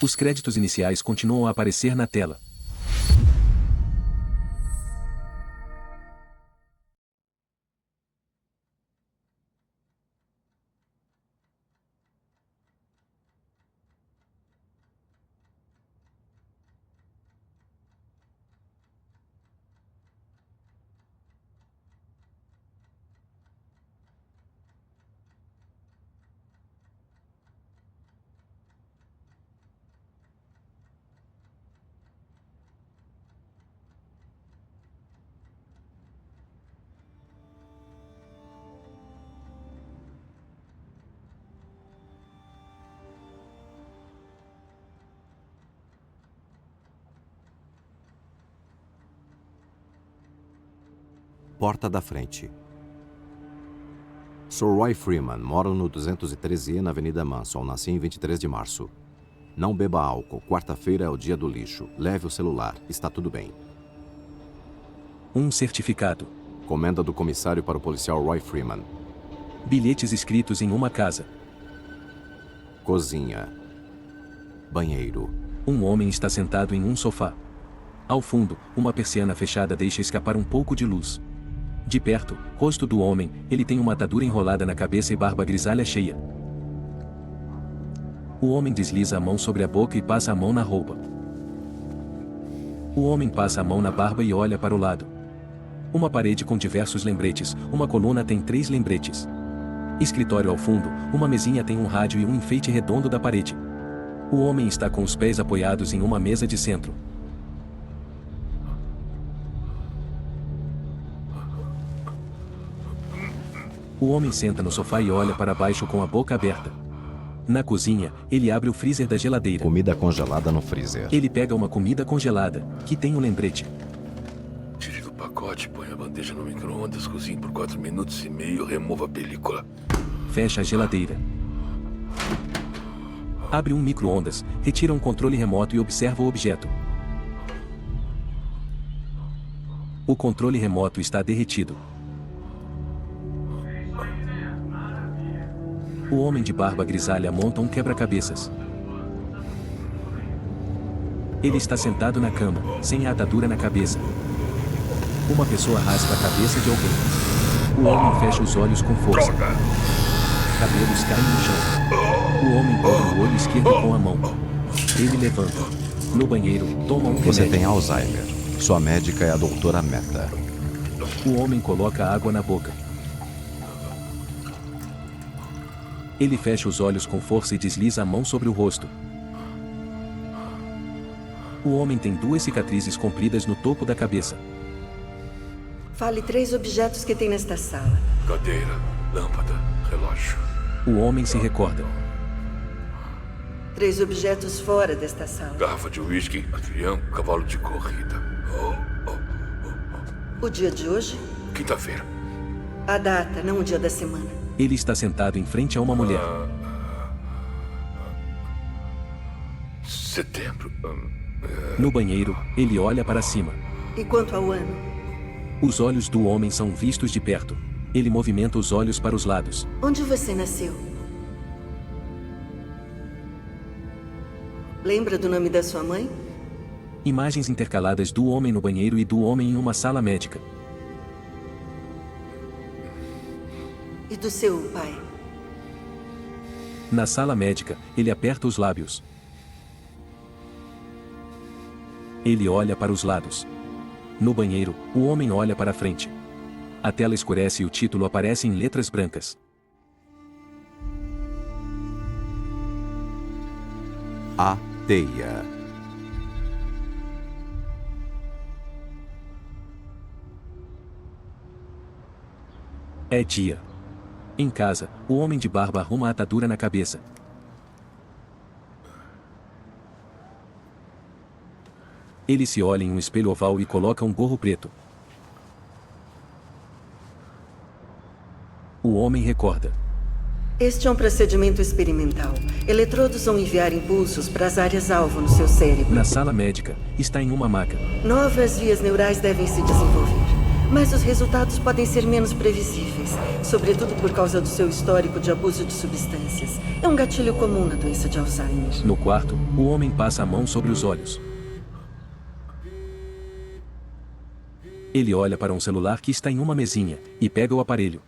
Os créditos iniciais continuam a aparecer na tela. Porta da frente. Sou Roy Freeman, moro no 213E na Avenida Manson. Nasci em 23 de março. Não beba álcool. Quarta-feira é o dia do lixo. Leve o celular. Está tudo bem. Um certificado. Comenda do comissário para o policial Roy Freeman. Bilhetes escritos em uma casa. Cozinha. Banheiro. Um homem está sentado em um sofá. Ao fundo, uma persiana fechada deixa escapar um pouco de luz. De perto, rosto do homem, ele tem uma atadura enrolada na cabeça e barba grisalha cheia. O homem desliza a mão sobre a boca e passa a mão na roupa. O homem passa a mão na barba e olha para o lado. Uma parede com diversos lembretes, uma coluna tem 3 lembretes. Escritório ao fundo, uma mesinha tem um rádio e um enfeite redondo da parede. O homem está com os pés apoiados em uma mesa de centro. O homem senta no sofá e olha para baixo com a boca aberta. Na cozinha, ele abre o freezer da geladeira. Comida congelada no freezer. Ele pega uma comida congelada, que tem um lembrete. Tire do pacote, põe a bandeja no micro-ondas, cozinhe por 4 minutos e meio, remova a película. Fecha a geladeira. Abre um micro-ondas, retira um controle remoto e observa o objeto. O controle remoto está derretido. O homem de barba grisalha monta um quebra-cabeças. Ele está sentado na cama, sem a atadura na cabeça. Uma pessoa raspa a cabeça de alguém. O homem fecha os olhos com força. Cabelos caem no chão. O homem cobre o olho esquerdo com a mão. Ele levanta. No banheiro, toma um Você remédio. tem Alzheimer. Sua médica é a doutora Meta. O homem coloca água na boca. Ele fecha os olhos com força e desliza a mão sobre o rosto. O homem tem 2 cicatrizes compridas no topo da cabeça. Fale 3 objetos que tem nesta sala. Cadeira, lâmpada, relógio. O homem se recorda. 3 objetos fora desta sala. Garrafa de uísque, avião, cavalo de corrida. O dia de hoje? Quinta-feira. A data, não o dia da semana. Ele está sentado em frente a uma mulher. Setembro. No banheiro, ele olha para cima. E quanto ao ano? Os olhos do homem são vistos de perto. Ele movimenta os olhos para os lados. Onde você nasceu? Lembra do nome da sua mãe? Imagens intercaladas do homem no banheiro e do homem em uma sala médica. E do seu pai? Na sala médica, ele aperta os lábios. Ele olha para os lados. No banheiro, o homem olha para a frente. A tela escurece e o título aparece em letras brancas. A teia. É dia. Em casa, o homem de barba arruma a atadura na cabeça. Ele se olha em um espelho oval e coloca um gorro preto. O homem recorda. Este é um procedimento experimental. Eletrodos vão enviar impulsos para as áreas-alvo no seu cérebro. Na sala médica, está em uma maca. Novas vias neurais devem se desenvolver. Mas os resultados podem ser menos previsíveis, sobretudo por causa do seu histórico de abuso de substâncias. É um gatilho comum na doença de Alzheimer. No quarto, o homem passa a mão sobre os olhos. Ele olha para um celular que está em uma mesinha e pega o aparelho.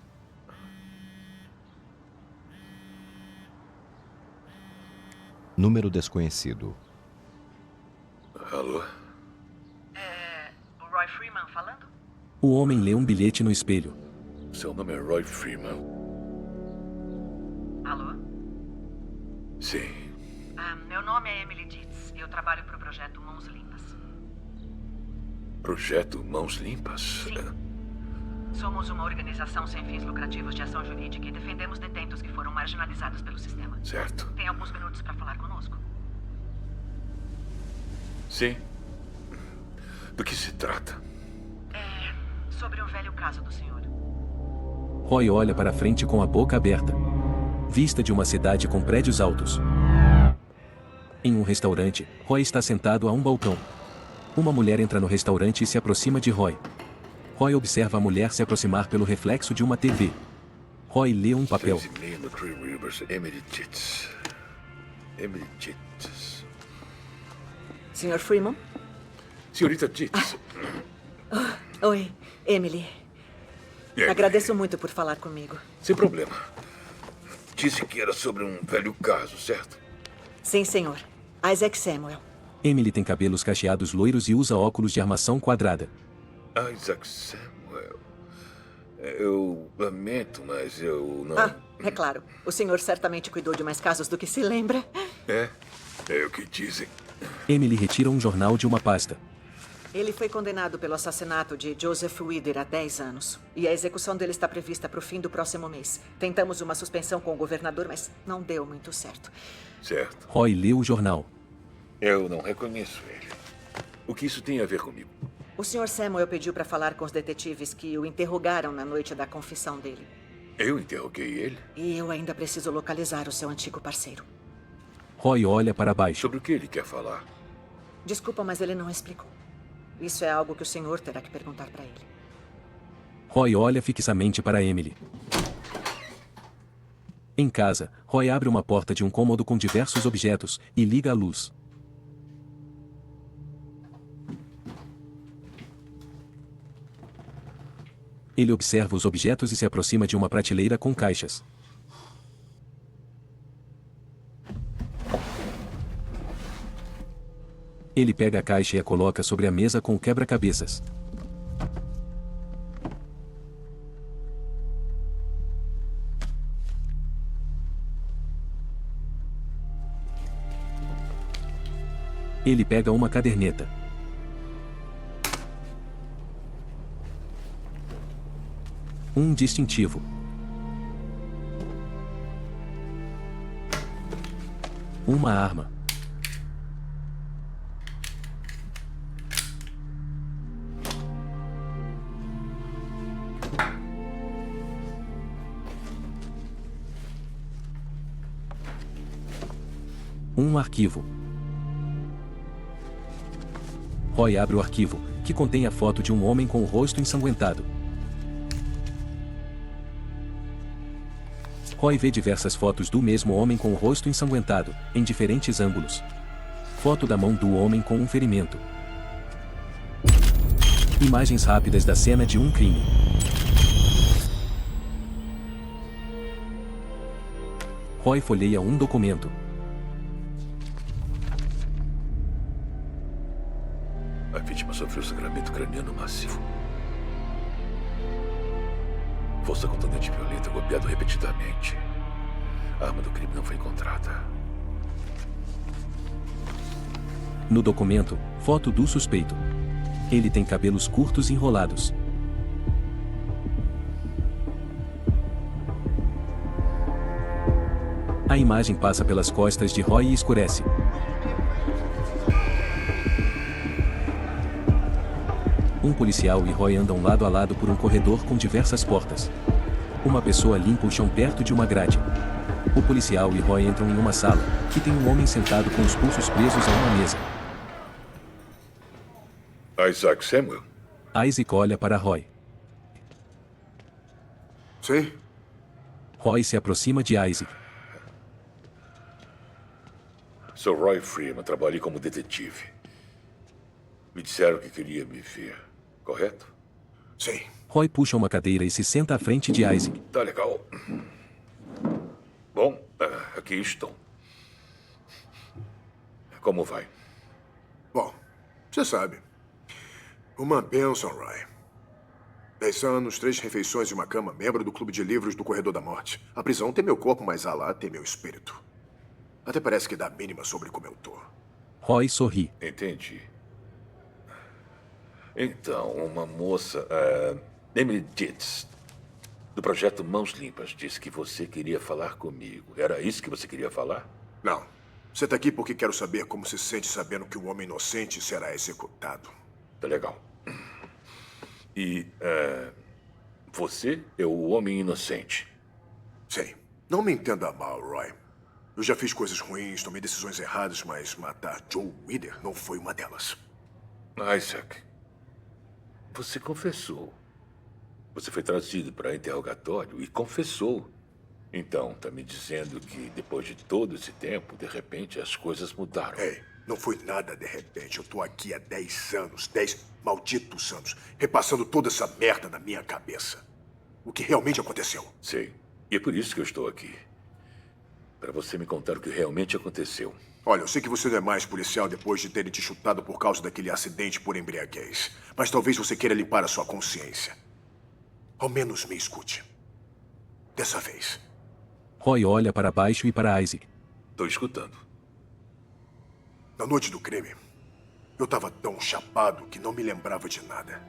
Número desconhecido. Alô? O Roy Freeman falando? O homem lê um bilhete no espelho. Seu nome é Roy Freeman? Alô? Sim. Meu nome é Emily Dietz. Eu trabalho para o projeto Mãos Limpas. Projeto Mãos Limpas? Sim. Somos uma organização sem fins lucrativos de ação jurídica e defendemos detentos que foram marginalizados pelo sistema. Certo. Tem alguns minutos para falar conosco? Sim. Do que se trata? Sobre um velho caso do senhor. Roy olha para frente com a boca aberta. Vista de uma cidade com prédios altos. Em um restaurante, Roy está sentado a um balcão. Uma mulher entra no restaurante e se aproxima de Roy. Roy observa a mulher se aproximar pelo reflexo de uma TV. Roy lê um papel. 6:30 no Three Rivers. Emily Dietz. Emily Dietz. Sr. Freeman? Senhorita Dietz. Oi, Emily. Emily. Agradeço muito por falar comigo. Sem problema. Disse que era sobre um velho caso, certo? Sim, senhor. Isaac Samuel. Emily tem cabelos cacheados loiros e usa óculos de armação quadrada. Isaac Samuel. Eu lamento, mas eu não... É claro. O senhor certamente cuidou de mais casos do que se lembra. É o que dizem. Emily retira um jornal de uma pasta. Ele foi condenado pelo assassinato de Joseph Wither há 10 anos. E a execução dele está prevista para o fim do próximo mês. Tentamos uma suspensão com o governador, mas não deu muito certo. Certo. Roy lê o jornal. Eu não reconheço ele. O que isso tem a ver comigo? O Sr. Samuel pediu para falar com os detetives que o interrogaram na noite da confissão dele. Eu interroguei ele? E eu ainda preciso localizar o seu antigo parceiro. Roy olha para baixo. Sobre o que ele quer falar? Desculpa, mas ele não explicou. Isso é algo que o senhor terá que perguntar para ele. Roy olha fixamente para Emily. Em casa, Roy abre uma porta de um cômodo com diversos objetos e liga a luz. Ele observa os objetos e se aproxima de uma prateleira com caixas. Ele pega a caixa e a coloca sobre a mesa com o quebra-cabeças. Ele pega uma caderneta. Um distintivo. Uma arma. Um arquivo. Roy abre o arquivo, que contém a foto de um homem com o rosto ensanguentado. Roy vê diversas fotos do mesmo homem com o rosto ensanguentado, em diferentes ângulos. Foto da mão do homem com um ferimento. Imagens rápidas da cena de um crime. Roy folheia um documento. A vítima sofreu sangramento craniano massivo. Força contundente violenta golpeado repetidamente. A arma do crime não foi encontrada. No documento, foto do suspeito. Ele tem cabelos curtos enrolados. A imagem passa pelas costas de Roy e escurece. Um policial e Roy andam lado a lado por um corredor com diversas portas. Uma pessoa limpa o chão perto de uma grade. O policial e Roy entram em uma sala, que tem um homem sentado com os pulsos presos a uma mesa. Isaac Samuel? Isaac olha para Roy. Sim. Roy se aproxima de Isaac. Sou Roy Freeman. Trabalhei como detetive. Me disseram que queria me ver, correto? Sim. Roy puxa uma cadeira e se senta à frente de Isaac. Tá legal. Bom, aqui estou. Como vai? Bom, você sabe. Uma bênção, Roy. 10 anos, 3 refeições e uma cama, membro do clube de livros do Corredor da Morte. A prisão tem meu corpo, mas Allah tem meu espírito. Até parece que dá a mínima sobre como eu tô. Roy sorri. Entendi. Então, uma moça, Emily Ditz, do projeto Mãos Limpas, disse que você queria falar comigo. Era isso que você queria falar? Não. Você tá aqui porque quero saber como se sente sabendo que um homem inocente será executado. Tá legal. E, você é o homem inocente. Sim. Não me entenda mal, Roy. Eu já fiz coisas ruins, tomei decisões erradas, mas matar Joe Weider não foi uma delas. Isaac, você confessou. Você foi trazido para interrogatório e confessou. Então, tá me dizendo que depois de todo esse tempo, de repente, as coisas mudaram. Ei, não foi nada de repente. Eu tô aqui há 10 anos, 10 malditos anos, repassando toda essa merda na minha cabeça. O que realmente aconteceu? Sei. E é por isso que eu estou aqui. Para você me contar o que realmente aconteceu. Olha, eu sei que você não é mais policial depois de terem te chutado por causa daquele acidente por embriaguez. Mas talvez você queira limpar a sua consciência. Ao menos me escute. Dessa vez. Roy olha para baixo e para Isaac. Tô escutando. Na noite do crime, eu tava tão chapado que não me lembrava de nada.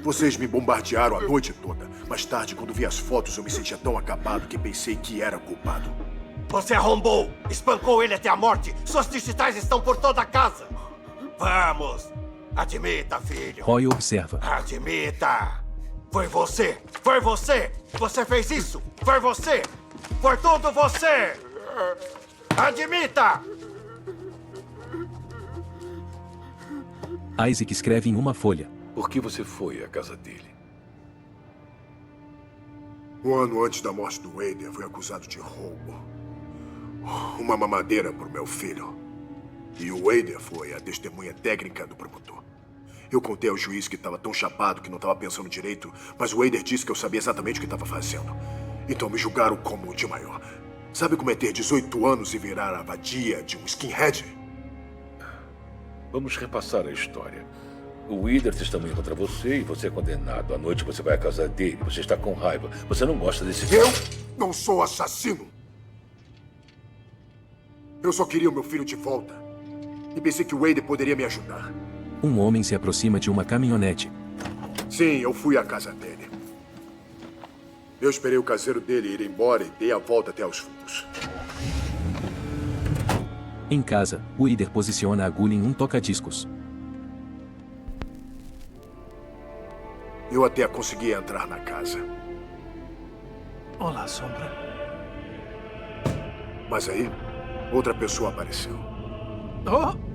Vocês me bombardearam a noite toda. Mais tarde, quando vi as fotos, eu me sentia tão acabado que pensei que era culpado. Você arrombou! Espancou ele até a morte! Suas digitais estão por toda a casa! Vamos! Admita, filho! Roy observa. Admita! Foi você! Foi você! Você fez isso! Foi você! Foi tudo você! Admita! Isaac escreve em uma folha. Por que você foi à casa dele? Um ano antes da morte do Weider, fui acusado de roubo. Uma mamadeira pro meu filho. E o Weider foi a testemunha técnica do promotor. Eu contei ao juiz que estava tão chapado que não estava pensando direito, mas o Weider disse que eu sabia exatamente o que estava fazendo. Então me julgaram como de maior. Sabe como é ter 18 anos e virar a vadia de um skinhead? Vamos repassar a história. O Weider testemunha contra você e você é condenado. À noite você vai à casa dele, você está com raiva. Você não gosta desse Eu cara. não sou assassino. Eu só queria o meu filho de volta. E pensei que o Weider poderia me ajudar. Um homem se aproxima de uma caminhonete. Sim, eu fui à casa dele. Eu esperei o caseiro dele ir embora e dei a volta até os fundos. Em casa, Weider posiciona a agulha em um toca-discos. Eu até consegui entrar na casa. Olá, Sombra. Mas aí, outra pessoa apareceu. Oh!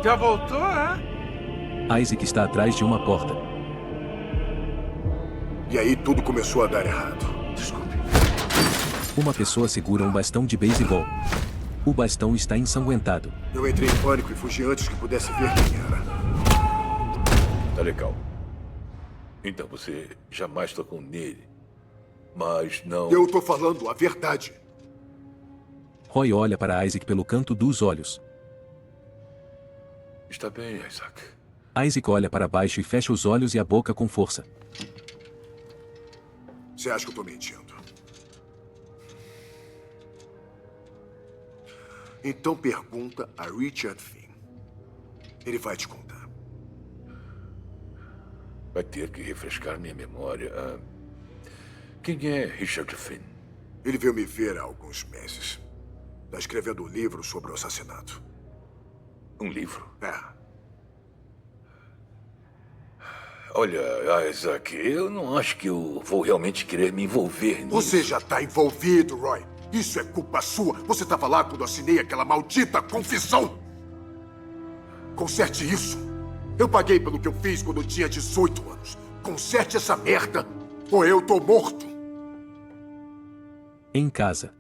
Já voltou, é? Isaac está atrás de uma porta. E aí tudo começou a dar errado. Desculpe. Uma pessoa segura um bastão de beisebol. O bastão está ensanguentado. Eu entrei em pânico e fugi antes que pudesse ver quem era. Tá legal. Então você jamais tocou nele. Mas não... Eu tô falando a verdade. Roy olha para Isaac pelo canto dos olhos. Está bem, Isaac. Isaac olha para baixo e fecha os olhos e a boca com força. Você acha que eu tô mentindo? Então pergunta a Richard Finn. Ele vai te contar. Vai ter que refrescar minha memória. Quem é Richard Finn? Ele veio me ver há alguns meses. Tá escrevendo um livro sobre o assassinato. Um livro? É. Olha, Isaac, eu não acho que eu vou realmente querer me envolver nisso. Você já tá envolvido, Roy. Isso é culpa sua. Você tava lá quando assinei aquela maldita confissão. Conserte isso. Eu paguei pelo que eu fiz quando eu tinha 18 anos. Conserte essa merda, ou eu tô morto. Em casa.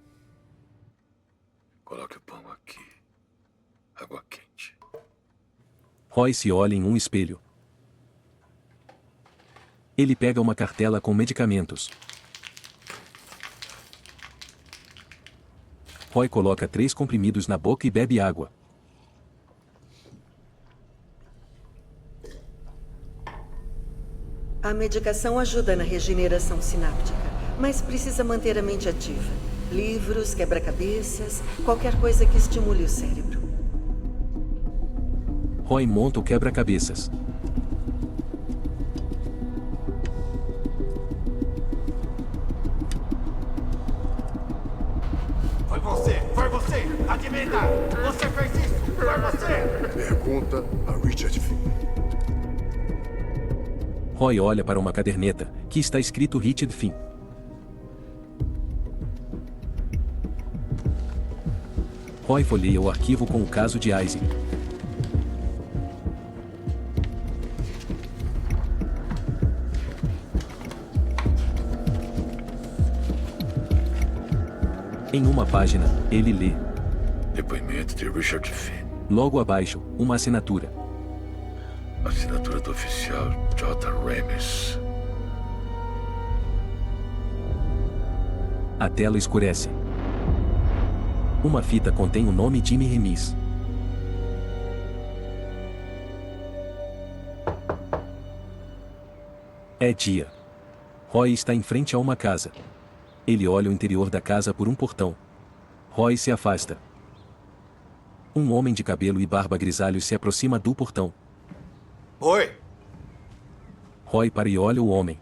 Coloque o pão aqui. água quente. Roy se olha em um espelho. Ele pega uma cartela com medicamentos. Roy coloca 3 comprimidos na boca e bebe água. A medicação ajuda na regeneração sináptica, mas precisa manter a mente ativa. Livros, quebra-cabeças, qualquer coisa que estimule o cérebro. Roy monta o quebra-cabeças. Foi você! Foi você! Admita! Você fez isso! Foi você! Pergunta a Richard Finn. Roy olha para uma caderneta, que está escrito Richard Finn. Roy folheia o arquivo com o caso de Isaac. Em uma página, ele lê. Depoimento de Richard Finn. Logo abaixo, uma assinatura. Assinatura do oficial J. Ramis. A tela escurece. Uma fita contém o nome Jimmy Remis. É dia. Roy está em frente a uma casa. Ele olha o interior da casa por um portão. Roy se afasta. Um homem de cabelo e barba grisalhos se aproxima do portão. Oi! Roy para e olha o homem.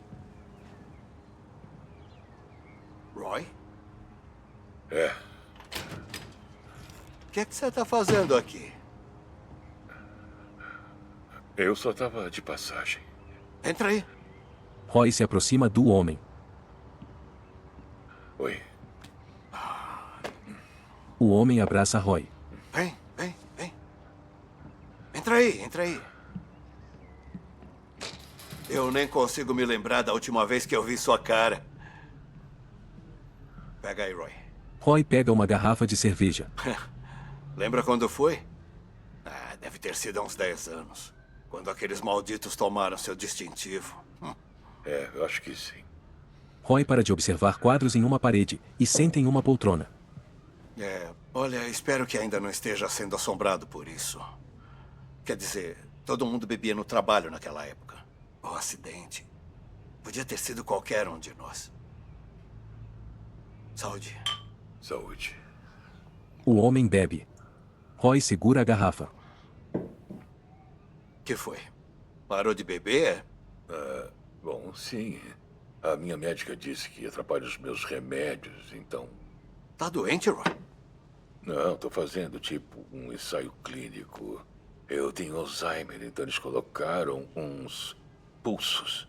Roy? É, O que é que você está fazendo aqui? eu só estava de passagem. Entra aí. Roy se aproxima do homem. Oi. O homem abraça Roy. Vem, vem, vem. Entra aí, entra aí. Eu nem consigo me lembrar da última vez que eu vi sua cara. Pega aí, Roy. Roy pega uma garrafa de cerveja. Lembra quando foi? Deve ter sido há uns 10 anos. Quando aqueles malditos tomaram seu distintivo. É, eu acho que sim. Roy para de observar quadros em uma parede e senta em uma poltrona. Olha, espero que ainda não esteja sendo assombrado por isso. Quer dizer, todo mundo bebia no trabalho naquela época. O acidente. Podia ter sido qualquer um de nós. Saúde. Saúde. O homem bebe. Roy segura a garrafa. Que foi? Parou de beber? Bom, sim. A minha médica disse que atrapalha os meus remédios, então... Tá doente, Roy? Não, tô fazendo tipo um ensaio clínico. Eu tenho Alzheimer, então eles colocaram uns pulsos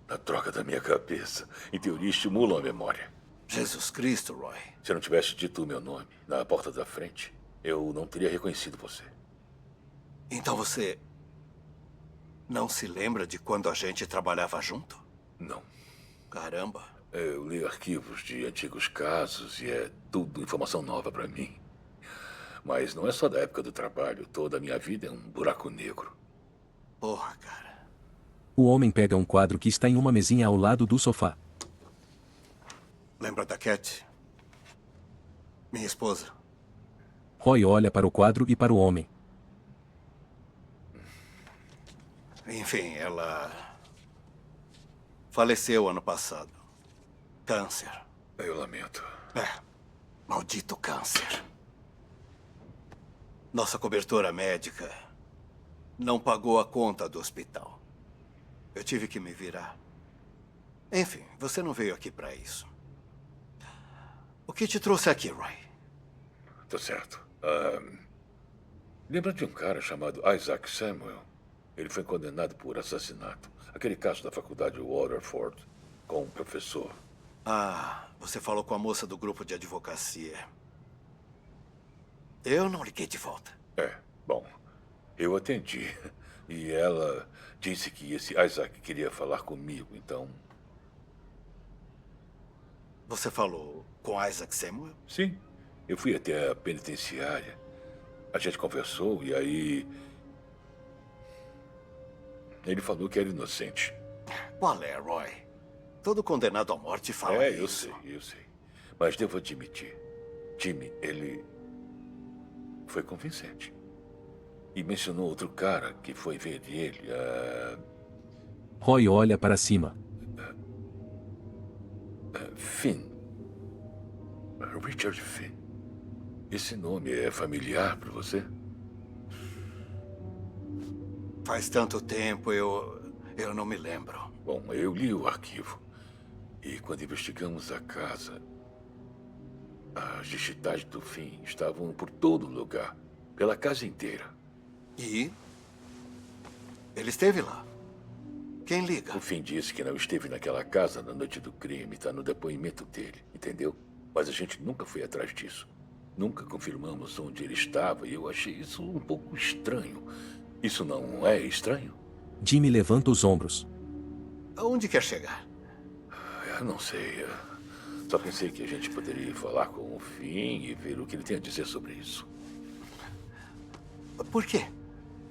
na troca da minha cabeça. Em teoria, estimulam a memória. Jesus Cristo, Roy. Se eu não tivesse dito o meu nome na porta da frente, eu não teria reconhecido você. Então você não se lembra de quando a gente trabalhava junto? Não. Caramba. Eu li arquivos de antigos casos e é tudo informação nova pra mim. Mas não é só da época do trabalho. Toda a minha vida é um buraco negro. Porra, cara. O homem pega um quadro que está em uma mesinha ao lado do sofá. Lembra da Cat? Minha esposa. Roy olha para o quadro e para o homem. Enfim, ela faleceu ano passado. Câncer. Eu lamento. Maldito câncer. Nossa cobertura médica não pagou a conta do hospital. Eu tive que me virar. Enfim, você não veio aqui pra isso. O que te trouxe aqui, Roy? Tá certo. Lembra de um cara chamado Isaac Samuel? Ele foi condenado por assassinato. Aquele caso da faculdade Waterford com um professor. Você falou com a moça do grupo de advocacia. Eu não liguei de volta. Bom, eu atendi. E ela disse que esse Isaac queria falar comigo, então... Você falou com Isaac Samuel? Sim, eu fui até a penitenciária. A gente conversou e aí... Ele falou que era inocente. Qual é, Roy? Todo condenado à morte fala isso. Eu sei. Mas devo admitir, Jimmy, ele foi convincente. E mencionou outro cara que foi ver ele. Roy olha para cima. Finn. Richard Finn. Esse nome é familiar para você? Faz tanto tempo, eu não me lembro. Bom, eu li o arquivo. E quando investigamos a casa, as digitais do Finn estavam por todo lugar. Pela casa inteira. E? Ele esteve lá. Quem liga? O Finn disse que não esteve naquela casa na noite do crime. Está no depoimento dele, entendeu? Mas a gente nunca foi atrás disso. Nunca confirmamos onde ele estava e eu achei isso um pouco estranho. Isso não é estranho? Jimmy levanta os ombros. Aonde quer chegar? Eu não sei. Só pensei que a gente poderia falar com o Finn e ver o que ele tem a dizer sobre isso. Por quê?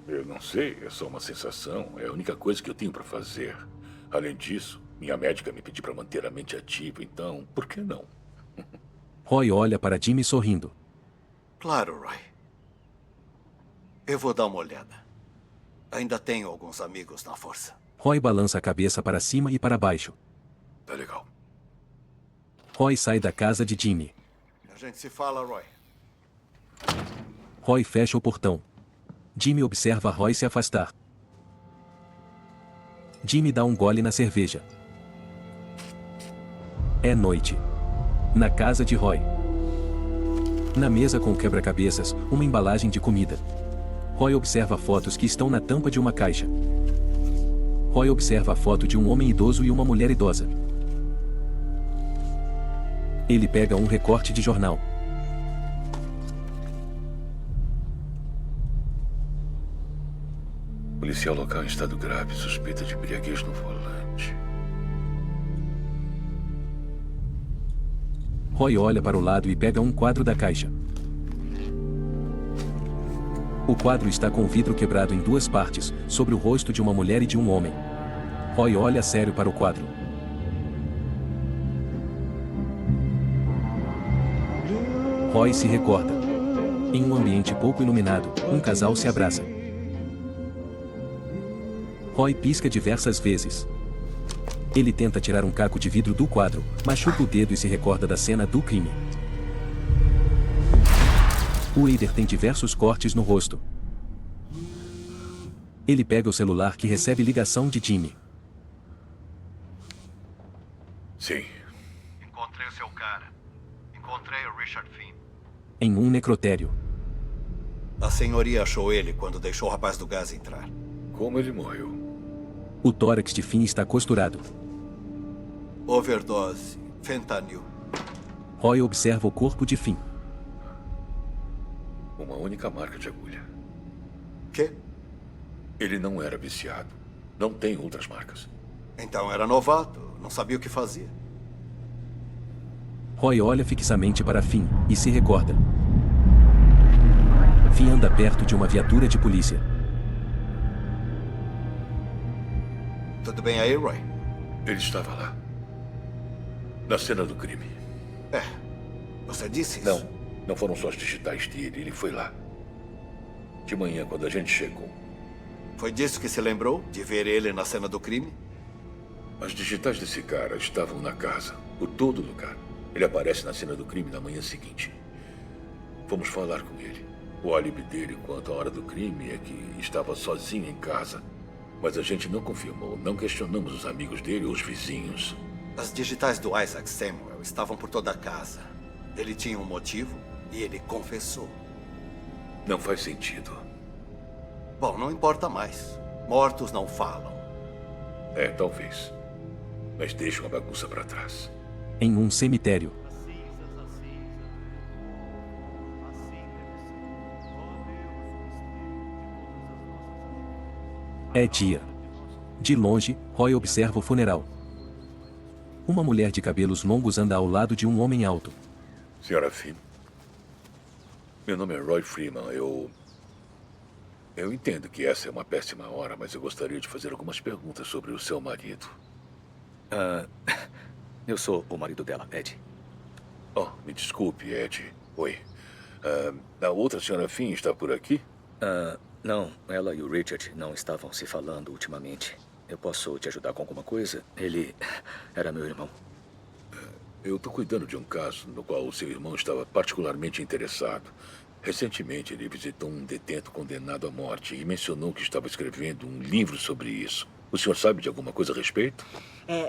Eu não sei, é só uma sensação. É a única coisa que eu tenho para fazer. Além disso, minha médica me pediu para manter a mente ativa, então, por que não? Roy olha para Jimmy sorrindo. Claro, Roy. Eu vou dar uma olhada. Ainda tenho alguns amigos na força. Roy balança a cabeça para cima e para baixo. Tá legal. Roy sai da casa de Jimmy. A gente se fala, Roy. Roy fecha o portão. Jimmy observa Roy se afastar. Jimmy dá um gole na cerveja. É noite. Na casa de Roy. Na mesa com quebra-cabeças, uma embalagem de comida. Roy observa fotos que estão na tampa de uma caixa. Roy observa a foto de um homem idoso e uma mulher idosa. Ele pega um recorte de jornal. Policial local em estado grave, suspeita de embriaguez no volante. Roy olha para o lado e pega um quadro da caixa. O quadro está com o vidro quebrado em duas partes, sobre o rosto de uma mulher e de um homem. Roy olha sério para o quadro. Roy se recorda. Em um ambiente pouco iluminado, um casal se abraça. Roy pisca diversas vezes. Ele tenta tirar um caco de vidro do quadro, machuca o dedo e se recorda da cena do crime. O Wader tem diversos cortes no rosto. Ele pega o celular que recebe ligação de Jimmy. Sim. Encontrei o seu cara. Encontrei o Richard Finn. Em um necrotério. A senhoria achou ele quando deixou o rapaz do gás entrar. Como ele morreu? O tórax de Finn está costurado. Overdose. Fentanil. Roy observa o corpo de Finn. Uma única marca de agulha. Quê? Ele não era viciado. Não tem outras marcas. Então era novato. Não sabia o que fazia. Roy olha fixamente para Finn e se recorda. Finn anda perto de uma viatura de polícia. Tudo bem aí, Roy? Ele estava lá. Na cena do crime. Você disse isso? Não foram só as digitais dele. Ele foi lá. De manhã, quando a gente chegou. Foi disso que se lembrou? De ver ele na cena do crime? As digitais desse cara estavam na casa, por todo lugar. Ele aparece na cena do crime na manhã seguinte. Fomos falar com ele. O álibi dele quanto à hora do crime é que estava sozinho em casa. Mas a gente não confirmou, não questionamos os amigos dele ou os vizinhos. As digitais do Isaac Samuel estavam por toda a casa. Ele tinha um motivo e ele confessou. Não faz sentido. Bom, não importa mais. Mortos não falam. Talvez. Mas deixa uma bagunça para trás. Em um cemitério. É dia. De longe, Roy observa o funeral. Uma mulher de cabelos longos anda ao lado de um homem alto. Senhora Finn. Meu nome é Roy Freeman. Eu entendo que essa é uma péssima hora, mas eu gostaria de fazer algumas perguntas sobre o seu marido. Eu sou o marido dela, Ed. Oh, me desculpe, Ed. Oi. A outra senhora Finn está por aqui? Não, ela e o Richard não estavam se falando ultimamente. Eu posso te ajudar com alguma coisa? Ele era meu irmão. Eu estou cuidando de um caso no qual o seu irmão estava particularmente interessado. Recentemente, ele visitou um detento condenado à morte e mencionou que estava escrevendo um livro sobre isso. O senhor sabe de alguma coisa a respeito?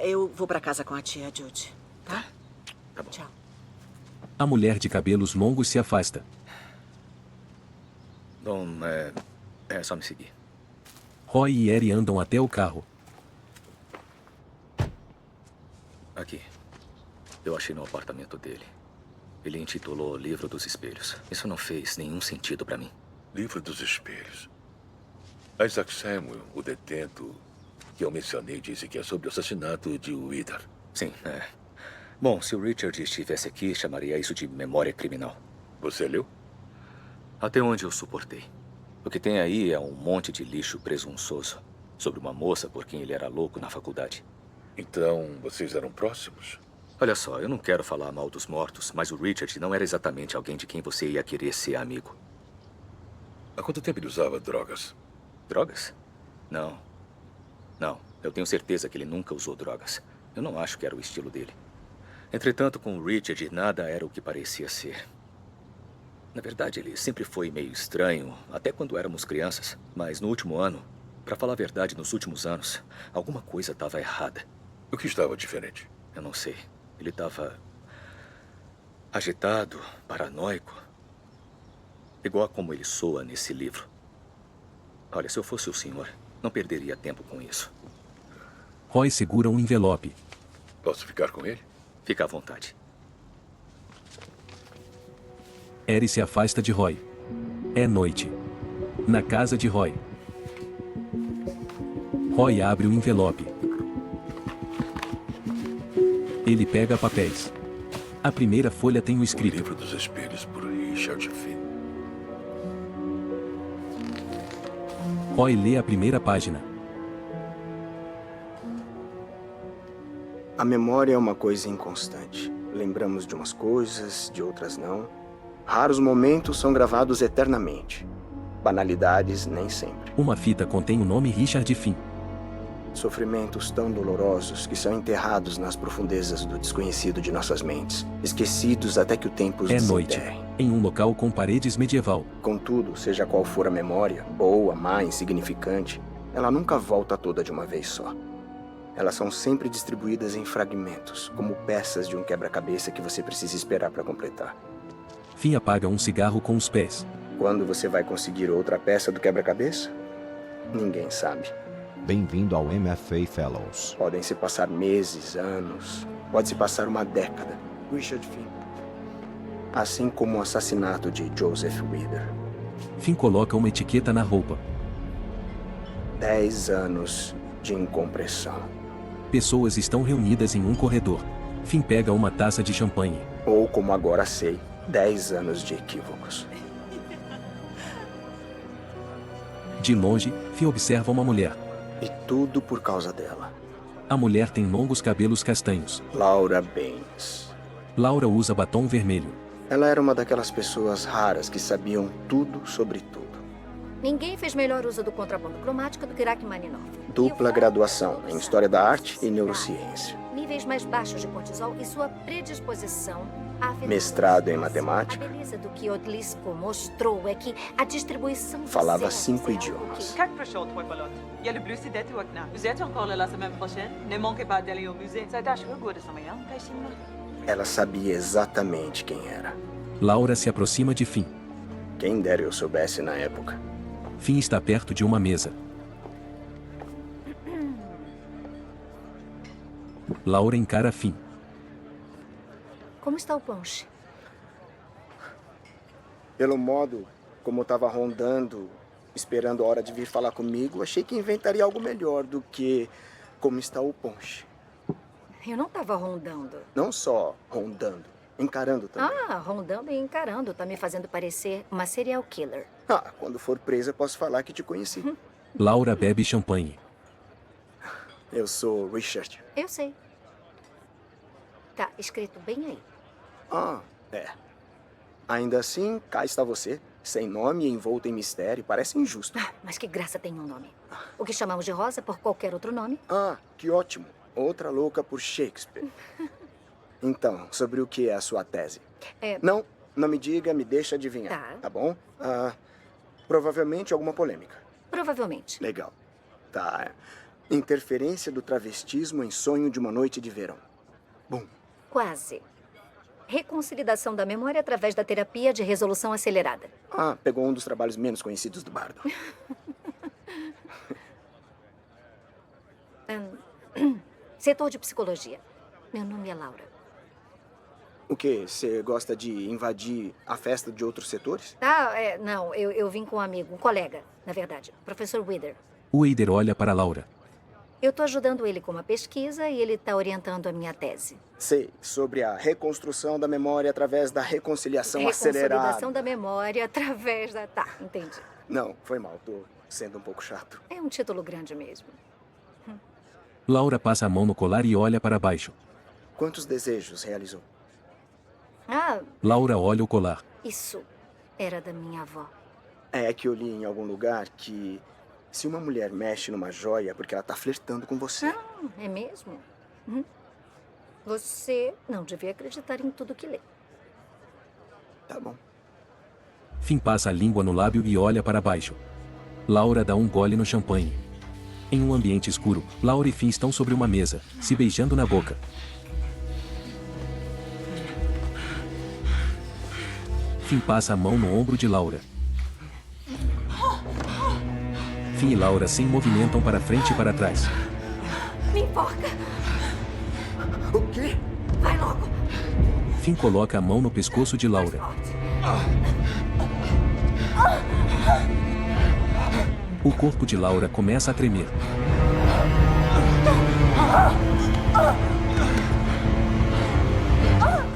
Eu vou para casa com a tia Judy, tá? Tá bom. Tchau. A mulher de cabelos longos se afasta. Bom, é só me seguir. Roy e Eri andam até o carro. Aqui. Eu achei no apartamento dele. Ele intitulou Livro dos Espelhos. Isso não fez nenhum sentido pra mim. Livro dos Espelhos. Isaac Samuel, o detento que eu mencionei, disse que é sobre o assassinato de Wither. Sim, é. Bom, se o Richard estivesse aqui, chamaria isso de memória criminal. Você leu? Até onde eu suportei. O que tem aí é um monte de lixo presunçoso sobre uma moça por quem ele era louco na faculdade. Então, vocês eram próximos? Olha só, eu não quero falar mal dos mortos, mas o Richard não era exatamente alguém de quem você ia querer ser amigo. Há quanto tempo ele usava drogas? Drogas? Não. Não, eu tenho certeza que ele nunca usou drogas. Eu não acho que era o estilo dele. Entretanto, com o Richard, nada era o que parecia ser. Na verdade, ele sempre foi meio estranho, até quando éramos crianças. Mas no último ano, para falar a verdade, nos últimos anos, alguma coisa estava errada. O que estava diferente? Eu não sei. Ele estava agitado, paranoico. Igual a como ele soa nesse livro. Olha, se eu fosse o senhor, não perderia tempo com isso. Roy segura um envelope. Posso ficar com ele? Fica à vontade. Eri se afasta de Roy. É noite. Na casa de Roy. Roy abre o envelope. Ele pega papéis. A primeira folha tem o O escrito. Livro dos Espelhos, por Richard Finn. Roy lê a primeira página. A memória é uma coisa inconstante. Lembramos de umas coisas, de outras não. Raros momentos são gravados eternamente. Banalidades nem sempre. Uma fita contém o nome Richard Finn. Sofrimentos tão dolorosos que são enterrados nas profundezas do desconhecido de nossas mentes, esquecidos até que o tempo os É noite. desenterre. Em um local com paredes medieval. Contudo, seja qual for a memória, boa, má, insignificante, ela nunca volta toda de uma vez só. Elas são sempre distribuídas em fragmentos, como peças de um quebra-cabeça que você precisa esperar para completar. Finn apaga um cigarro com os pés. Quando você vai conseguir outra peça do quebra-cabeça? Ninguém sabe. Bem-vindo ao MFA Fellows. Podem se passar meses, anos, pode se passar uma década. Richard Finn. Assim como o assassinato de Joseph Wither. Finn coloca uma etiqueta na roupa. 10 anos de incompressão. Pessoas estão reunidas em um corredor. Finn pega uma taça de champanhe. Ou, como agora sei, 10 anos de equívocos. De longe, Finn observa uma mulher. E tudo por causa dela. A mulher tem longos cabelos castanhos. Laura Baines. Laura usa batom vermelho. Ela era uma daquelas pessoas raras que sabiam tudo sobre tudo. Ninguém fez melhor uso do contrabando cromático do que Rachmaninoff. Dupla graduação em História da Arte e Neurociência. Níveis mais baixos de cortisol e sua predisposição a... Mestrado em Matemática. A beleza do que Odlisco mostrou é que a distribuição... dos Falava zeros 5 é algo idiomas. que- Quatre prochaines trois Il y a le bleu sidette ou Akna. Vous êtes encore là la semaine prochaine? Ne manquez pas d'aller au musée. Ça tâche que goûter sama yang kai shinma. Ela sabia exatamente quem era. Laura se aproxima de Finn. Quem dera eu soubesse na época. Finn está perto de uma mesa. Laura encara Finn. Como está o Ponche? Pelo modo como eu estava rondando, esperando a hora de vir falar comigo, achei que inventaria algo melhor do que como está o Ponche. Eu não estava rondando. Não só rondando, Encarando também. Ah, rondando e encarando. Tá me fazendo parecer uma serial killer. Ah, quando for presa, posso falar que te conheci. Laura bebe champanhe. Eu sou Richard. Eu sei. Tá escrito bem aí. Ah, é. Ainda assim, cá está você, sem nome e envolto em mistério. Parece injusto. Ah, mas que graça tem um nome. O que chamamos de Rosa por qualquer outro nome. Ah, que ótimo. Outra louca por Shakespeare. Então, sobre o que é a sua tese? Não me diga, me deixa adivinhar. Tá bom? Provavelmente alguma polêmica. Provavelmente. Legal. Tá. Interferência do travestismo em sonho de uma noite de verão. Bom. Quase. Reconciliação da memória através da terapia de resolução acelerada. Ah, pegou um dos trabalhos menos conhecidos do bardo. Setor de psicologia. Meu nome é Laura. O quê? Você gosta de invadir a festa de outros setores? Não. Eu vim com um amigo, um colega, na verdade. Professor Wither. O Wither olha para Laura. Eu tô ajudando ele com uma pesquisa e ele tá orientando a minha tese. Sei, sobre a reconstrução da memória através da reconciliação acelerada. Reconsolidação da memória através da... Tá, entendi. Não, foi mal. Tô sendo um pouco chato. É um título grande mesmo. Laura passa a mão no colar e olha para baixo. Quantos desejos realizou? Laura olha o colar. Isso era da minha avó. É que eu li em algum lugar que se uma mulher mexe numa joia é porque ela tá flertando com você. É mesmo? Você não devia acreditar em tudo que lê. Tá bom. Finn passa a língua no lábio e olha para baixo. Laura dá um gole no champanhe. Em um ambiente escuro, Laura e Finn estão sobre uma mesa, se beijando na boca. Finn passa a mão no ombro de Laura. Finn e Laura se movimentam para frente e para trás. Me enforca! O quê? Vai logo! Finn coloca a mão no pescoço de Laura. O corpo de Laura começa a tremer.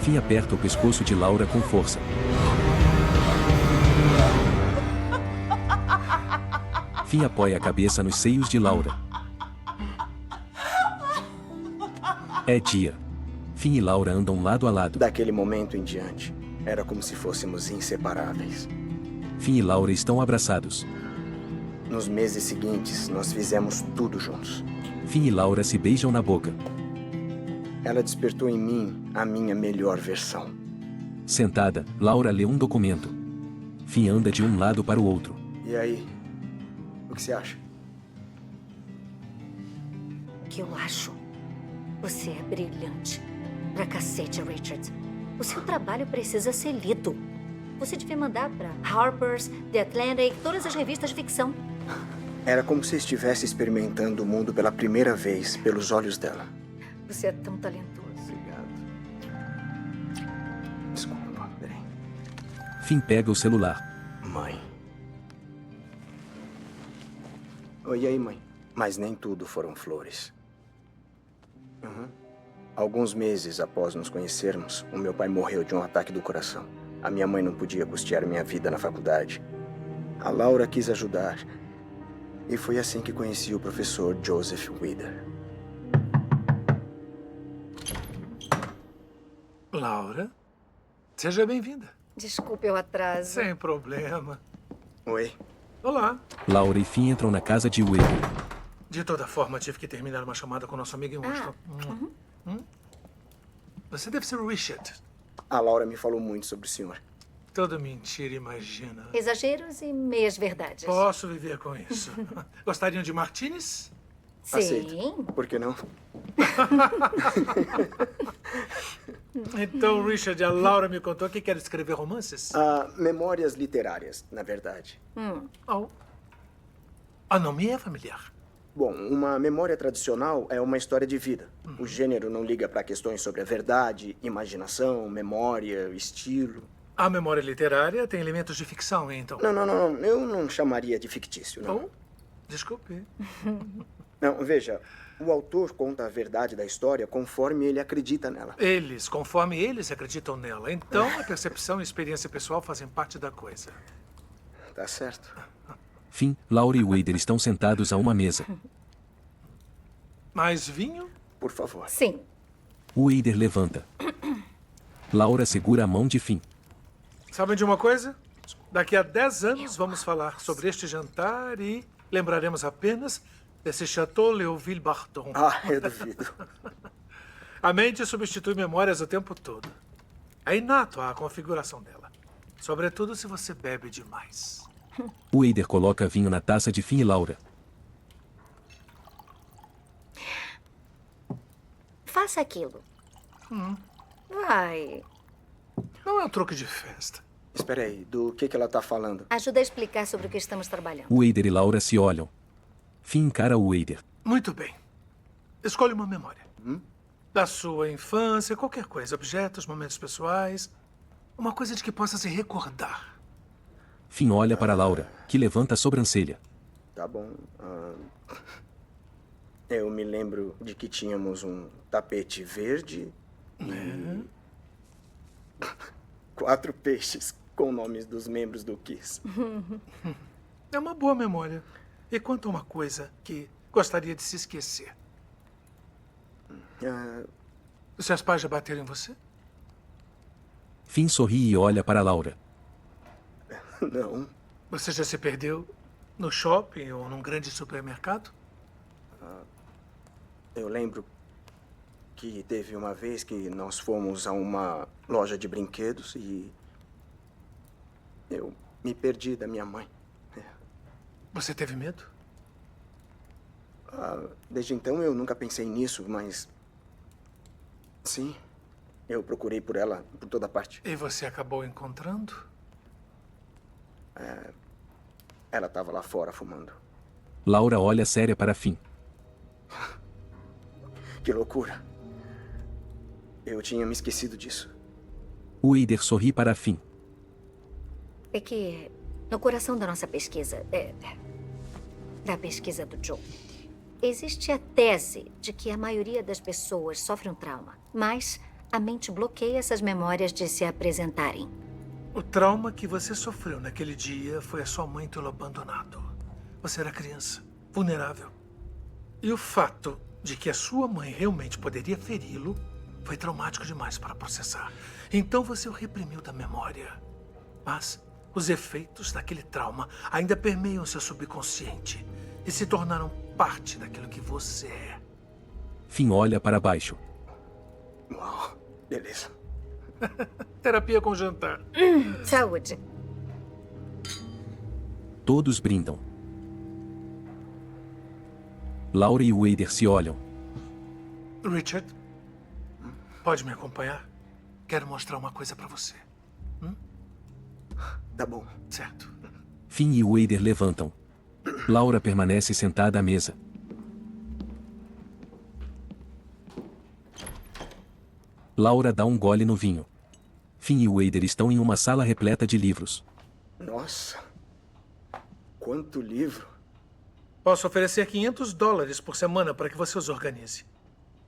Finn aperta o pescoço de Laura com força. Finn apoia a cabeça nos seios de Laura. É dia. Finn e Laura andam lado a lado. Daquele momento em diante, era como se fôssemos inseparáveis. Finn e Laura estão abraçados. Nos meses seguintes, nós fizemos tudo juntos. Finn e Laura se beijam na boca. Ela despertou em mim a minha melhor versão. Sentada, Laura lê um documento. Finn anda de um lado para o outro. E aí? O que você acha? O que eu acho? Você é brilhante. Pra cacete, Richard. O seu trabalho precisa ser lido. Você devia mandar pra Harper's, The Atlantic, todas as revistas de ficção. Era como se estivesse experimentando o mundo pela primeira vez, pelos olhos dela. Você é tão talentoso. Obrigado. Desculpa, peraí. Finn pega o celular. Mãe. Oi, e aí, mãe? Mas nem tudo foram flores. Alguns meses após nos conhecermos, o meu pai morreu de um ataque do coração. A minha mãe não podia custear minha vida na faculdade. A Laura quis ajudar. E foi assim que conheci o professor Joseph Wither. Laura, seja bem-vinda. Desculpe o atraso. Sem problema. Oi. Olá. Laura e Finn entram na casa de Wither. De toda forma, tive que terminar uma chamada com nosso amigo em Washington. Você deve ser o Richard. A Laura me falou muito sobre o senhor. Toda mentira, imagina. Exageros e meias verdades. Posso viver com isso. Gostariam de martinis? Sim. Aceito. Por que não? Então, Richard, a Laura me contou que quer escrever romances? Memórias literárias, na verdade. Não me é familiar. Bom, uma memória tradicional é uma história de vida. O gênero não liga para questões sobre a verdade, imaginação, memória, estilo. A memória literária tem elementos de ficção, então? Não. Eu não chamaria de fictício, não. Desculpe. Não, veja, o autor conta a verdade da história conforme ele acredita nela. Conforme eles acreditam nela. Então, a percepção e a experiência pessoal fazem parte da coisa. Tá certo. Finn, Laura e Wader estão sentados a uma mesa. Mais vinho? Por favor. Sim. Wader levanta. Laura segura a mão de Finn. Sabem de uma coisa? Daqui a 10 anos vamos falar sobre este jantar e lembraremos apenas desse Chateau Leoville-Barton. Ah, eu duvido. A mente substitui memórias o tempo todo. É inato a configuração dela. Sobretudo se você bebe demais. Wader coloca vinho na taça de Finn e Laura. Faça aquilo. Vai. Não é um truque de festa. Espera aí, do que ela tá falando? Ajuda a explicar sobre o que estamos trabalhando. Wader e Laura se olham. Finn encara o Wader. Muito bem. Escolhe uma memória. Da sua infância, qualquer coisa. Objetos, momentos pessoais. Uma coisa de que possa se recordar. Finn olha para Laura, que levanta a sobrancelha. Tá bom. Eu me lembro de que tínhamos um tapete verde e 4 peixes com nomes dos membros do Kiss. É uma boa memória. E quanto a uma coisa que gostaria de se esquecer? Seus pais já bateram em você? Finn sorri e olha para Laura. Não. Você já se perdeu no shopping ou num grande supermercado? Eu lembro que teve uma vez que nós fomos a uma loja de brinquedos e eu me perdi da minha mãe. Você teve medo? Desde então eu nunca pensei nisso, mas sim, eu procurei por ela por toda parte. E você acabou encontrando? Ela estava lá fora fumando. Laura olha séria para Finn. Que loucura. Eu tinha me esquecido disso. Wader sorri para Finn. É que no coração da nossa pesquisa, da pesquisa do Joe, existe a tese de que a maioria das pessoas sofre um trauma, mas a mente bloqueia essas memórias de se apresentarem. O trauma que você sofreu naquele dia foi a sua mãe tê-lo abandonado. Você era criança, vulnerável. E o fato de que a sua mãe realmente poderia feri-lo foi traumático demais para processar. Então você o reprimiu da memória. Mas os efeitos daquele trauma ainda permeiam seu subconsciente e se tornaram parte daquilo que você é. Finn olha para baixo. Uau, beleza. Terapia com jantar. Saúde. Todos brindam. Laura e Wader se olham. Richard, pode me acompanhar? Quero mostrar uma coisa para você. Tá bom. Certo. Finn e Wader levantam. Laura permanece sentada à mesa. Laura dá um gole no vinho. Finn e Wader estão em uma sala repleta de livros. Nossa. Quanto livro. Posso oferecer $500 por semana para que você os organize.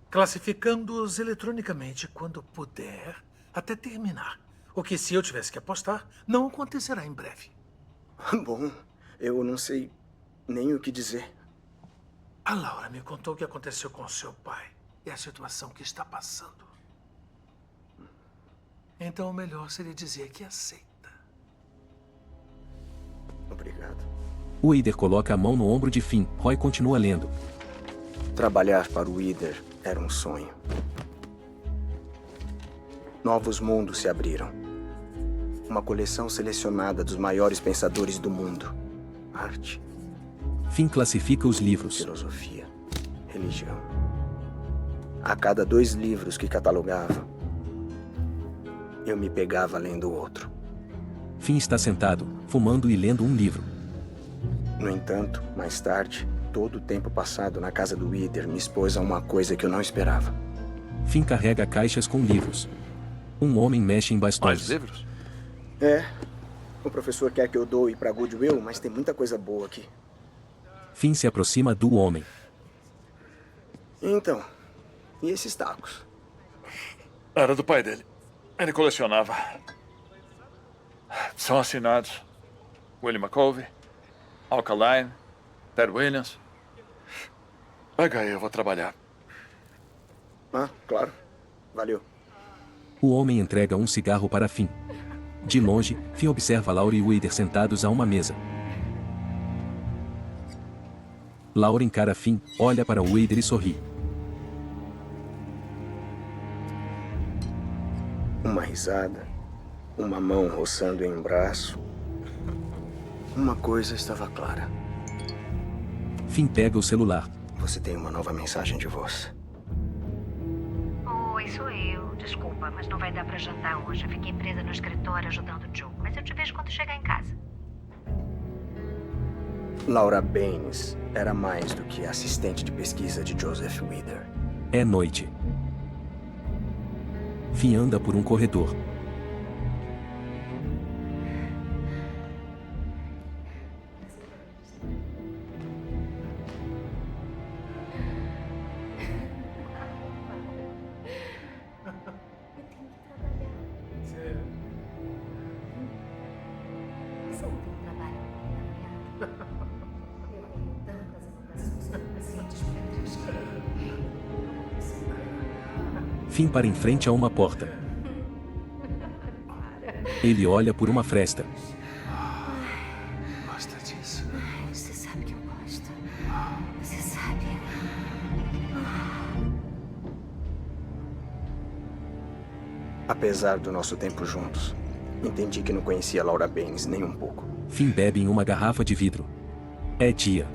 Classificando-os eletronicamente quando puder, até terminar. O que, se eu tivesse que apostar, não acontecerá em breve. Bom, eu não sei nem o que dizer. A Laura me contou o que aconteceu com seu pai e a situação que está passando. Então o melhor seria dizer que aceita. Obrigado. Wader coloca a mão no ombro de Finn. Roy continua lendo. Trabalhar para o Wader era um sonho. Novos mundos se abriram. Uma coleção selecionada dos maiores pensadores do mundo. Arte. Finn classifica os livros. Filosofia. Religião. A cada 2 livros que catalogava, eu me pegava lendo outro. Finn está sentado, fumando e lendo um livro. No entanto, mais tarde, todo o tempo passado na casa do Wader me expôs a uma coisa que eu não esperava. Finn carrega caixas com livros. Um homem mexe em bastões. Mais livros? O professor quer que eu doe para Goodwill, mas tem muita coisa boa aqui. Finn se aproxima do homem. Então, e esses tacos? Era do pai dele. Ele colecionava. São assinados Willie McCovey, Alkaline, Ted Williams. Pega aí, eu vou trabalhar. Ah, claro. Valeu. O homem entrega um cigarro para Finn. De longe, Finn observa Laura e Wader sentados a uma mesa. Laura encara Finn, olha para Wader e sorri. Uma risada, uma mão roçando em um braço. Uma coisa estava clara. Finn pega o celular. Você tem uma nova mensagem de voz. Oi, sou eu. Desculpa, mas não vai dar pra jantar hoje. Eu fiquei presa no escritório ajudando o Joe. Mas eu te vejo quando chegar em casa. Laura Baines era mais do que assistente de pesquisa de Joseph Wither. É noite. Finn anda por um corredor. Finn para em frente a uma porta. Ele olha por uma fresta. Gosta disso? Você sabe que eu gosto. Você sabe. Apesar do nosso tempo juntos, entendi que não conhecia Laura Baines nem um pouco. Finn bebe em uma garrafa de vidro. É dia.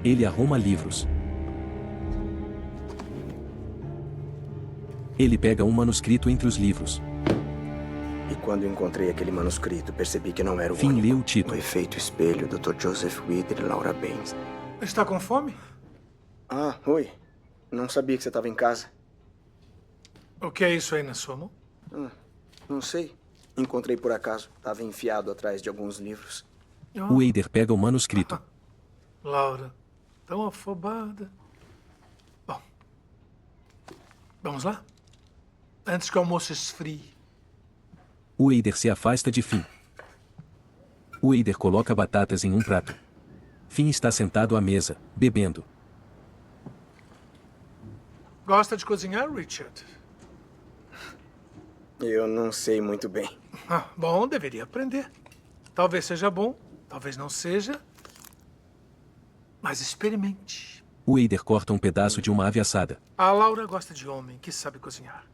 Ele arruma livros. Ele pega um manuscrito entre os livros. E quando encontrei aquele manuscrito, percebi que não era o Finn único. lê o título. O Efeito Espelho, Dr. Joseph Wither e Laura Baines. Está com fome? Ah, oi. Não sabia que você estava em casa. O que é isso aí na sua mão? Não sei. Encontrei por acaso. Estava enfiado atrás de alguns livros. O Wader pega o manuscrito. Laura, tão afobada. Bom, vamos lá? Antes que o almoço esfrie. O Wader se afasta de Finn. O Wader coloca batatas em um prato. Finn está sentado à mesa, bebendo. Gosta de cozinhar, Richard? Eu não sei muito bem. Bom, deveria aprender. Talvez seja bom, talvez não seja. Mas experimente. O Wader corta um pedaço de uma ave assada. A Laura gosta de homem que sabe cozinhar.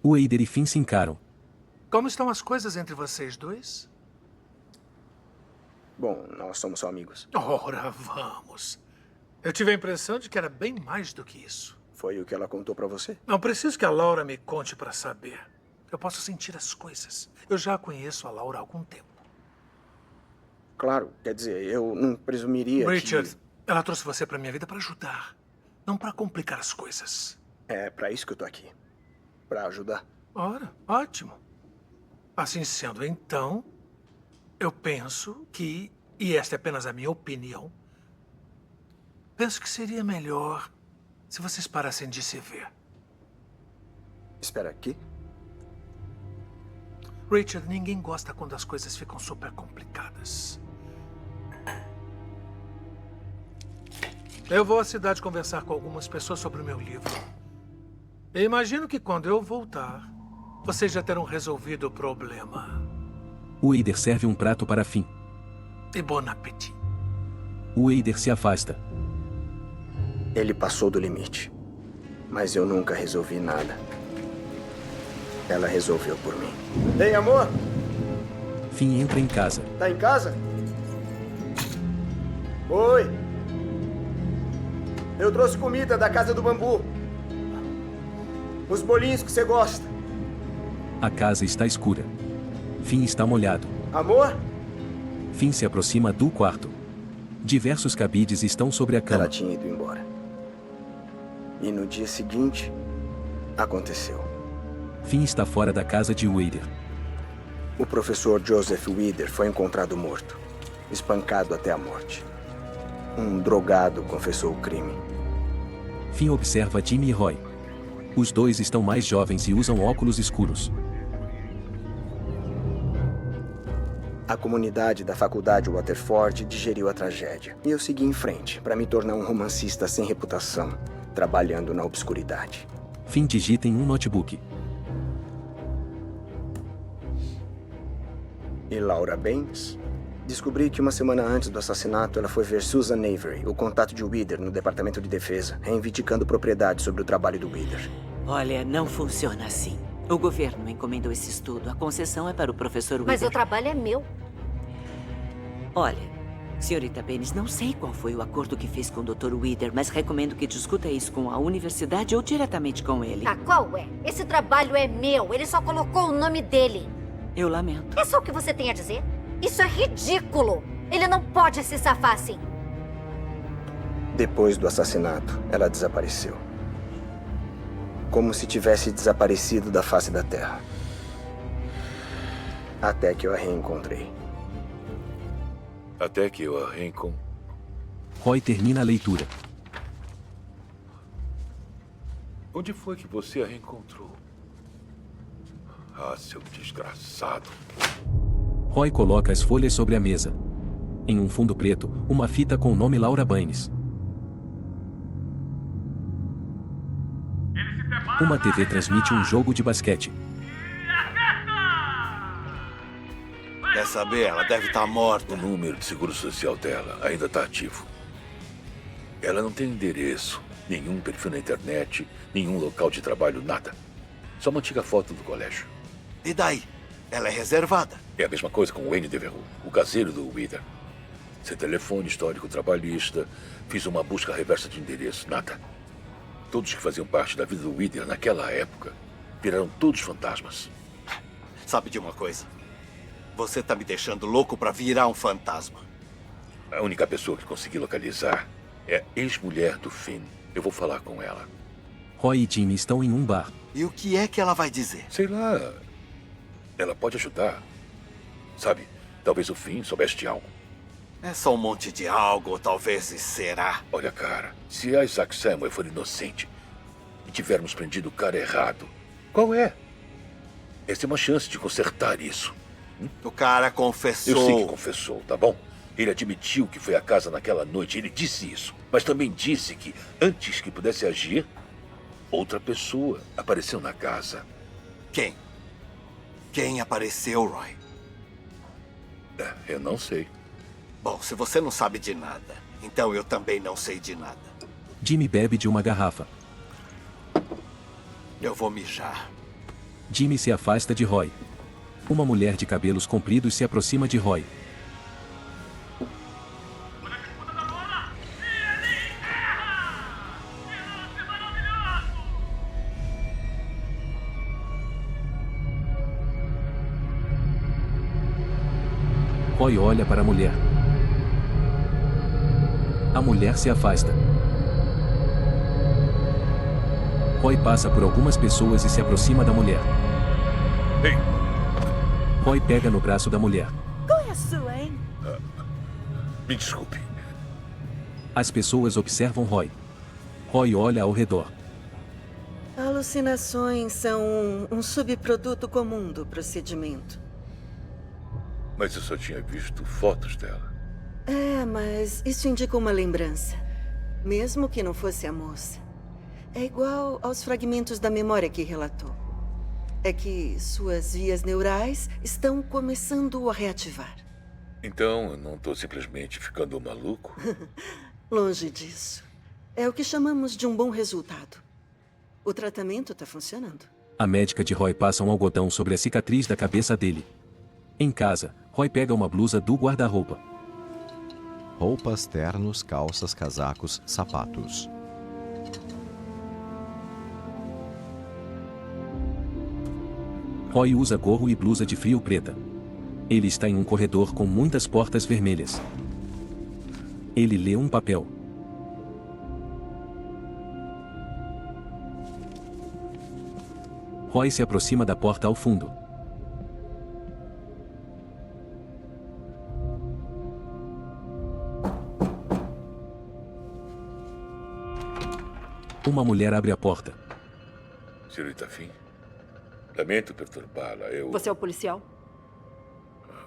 O Wader e Finn se encaram. Como estão as coisas entre vocês dois? Bom, nós somos só amigos. Ora, vamos. Eu tive a impressão de que era bem mais do que isso. Foi o que ela contou pra você? Não preciso que a Laura me conte para saber. Eu posso sentir as coisas. Eu já conheço a Laura há algum tempo. Claro, quer dizer, eu não presumiria Richard, ela trouxe você para minha vida para ajudar, não para complicar as coisas. É para isso que eu tô aqui. Para ajudar. Ora, ótimo. Assim sendo, então, eu penso que, e esta é apenas a minha opinião, penso que seria melhor se vocês parassem de se ver. Espera aqui. Richard, ninguém gosta quando as coisas ficam super complicadas. Eu vou à cidade conversar com algumas pessoas sobre o meu livro. E imagino que quando eu voltar, vocês já terão resolvido o problema. O Wader serve um prato para Finn. E bon appétit. O Wader se afasta. Ele passou do limite. Mas eu nunca resolvi nada. Ela resolveu por mim. Ei, amor! Finn entra em casa. Tá em casa? Oi! Eu trouxe comida da Casa do Bambu. Os bolinhos que você gosta. A casa está escura. Finn está molhado. Amor? Finn se aproxima do quarto. Diversos cabides estão sobre a cama. Ela tinha ido embora. E no dia seguinte, aconteceu. Finn está fora da casa de Wader. O professor Joseph Wither foi encontrado morto, espancado até a morte. Um drogado confessou o crime. Finn observa Jimmy e Roy. Os dois estão mais jovens e usam óculos escuros. A comunidade da faculdade Waterford digeriu a tragédia. E eu segui em frente, para me tornar um romancista sem reputação, trabalhando na obscuridade. Finn digita em um notebook. E Laura Baines? Descobri que uma semana antes do assassinato, ela foi ver Susan Avery, o contato de Wither no Departamento de Defesa, reivindicando propriedade sobre o trabalho do Wither. Olha, não funciona assim. O governo encomendou esse estudo. A concessão é para o professor Wither. Mas o trabalho é meu. Olha, senhorita Baines, não sei qual foi o acordo que fez com o Dr. Wither, mas recomendo que discuta isso com a universidade ou diretamente com ele. Tá, qual é? Esse trabalho é meu. Ele só colocou o nome dele. Eu lamento. É só o que você tem a dizer? Isso é ridículo. Ele não pode se safar assim. Depois do assassinato, ela desapareceu. Como se tivesse desaparecido da face da Terra. Até que eu a reencontrei. Até que eu a reencontrei. Roy termina a leitura. Onde foi que você a reencontrou? Ah, seu desgraçado. Roy coloca as folhas sobre a mesa. Em um fundo preto, uma fita com o nome Laura Baines. Uma TV transmite um jogo de basquete. Quer saber? Ela deve estar morta. O número de seguro social dela ainda está ativo. Ela não tem endereço, nenhum perfil na internet, nenhum local de trabalho, nada. Só uma antiga foto do colégio. E daí? Ela é reservada. É a mesma coisa com o Wayne Devereux, o caseiro do Wither. Seu telefone, histórico trabalhista, fiz uma busca reversa de endereço, nada. Todos que faziam parte da vida do Wither naquela época viraram todos fantasmas. Sabe de uma coisa? Você tá me deixando louco pra virar um fantasma. A única pessoa que consegui localizar é a ex-mulher do Finn. Eu vou falar com ela. Roy e Jimmy estão em um bar. E o que é que ela vai dizer? Sei lá. Ela pode ajudar. Sabe, talvez o Finn soubesse de algo. É só um monte de algo, talvez será. Olha, cara, se a Isaac Samuel for inocente e tivermos prendido o cara errado, qual é? Essa é uma chance de consertar isso. O cara confessou. Eu sei que confessou, tá bom? Ele admitiu que foi à casa naquela noite, ele disse isso. Mas também disse que, antes que pudesse agir, outra pessoa apareceu na casa. Quem? Quem apareceu, Roy? Eu não sei. Bom, se você não sabe de nada, então eu também não sei de nada. Jimmy bebe de uma garrafa. Eu vou mijar. Jimmy se afasta de Roy. Uma mulher de cabelos compridos se aproxima de Roy. Roy olha para a mulher. A mulher se afasta. Roy passa por algumas pessoas e se aproxima da mulher. Ei! Roy pega no braço da mulher. Qual é a sua, hein? Me desculpe. As pessoas observam Roy. Roy olha ao redor. Alucinações são um subproduto comum do procedimento. Mas eu só tinha visto fotos dela. É, mas isso indica uma lembrança. Mesmo que não fosse a moça. É igual aos fragmentos da memória que relatou. É que suas vias neurais estão começando a reativar. Então, eu não estou simplesmente ficando maluco? Longe disso. É o que chamamos de um bom resultado. O tratamento está funcionando. A médica de Roy passa um algodão sobre a cicatriz da cabeça dele. Em casa, Roy pega uma blusa do guarda-roupa. Roupas, ternos, calças, casacos, sapatos. Roy usa gorro e blusa de frio preta. Ele está em um corredor com muitas portas vermelhas. Ele lê um papel. Roy se aproxima da porta ao fundo. Uma mulher abre a porta. Senhorita Finn, lamento perturbá-la. Você é o policial?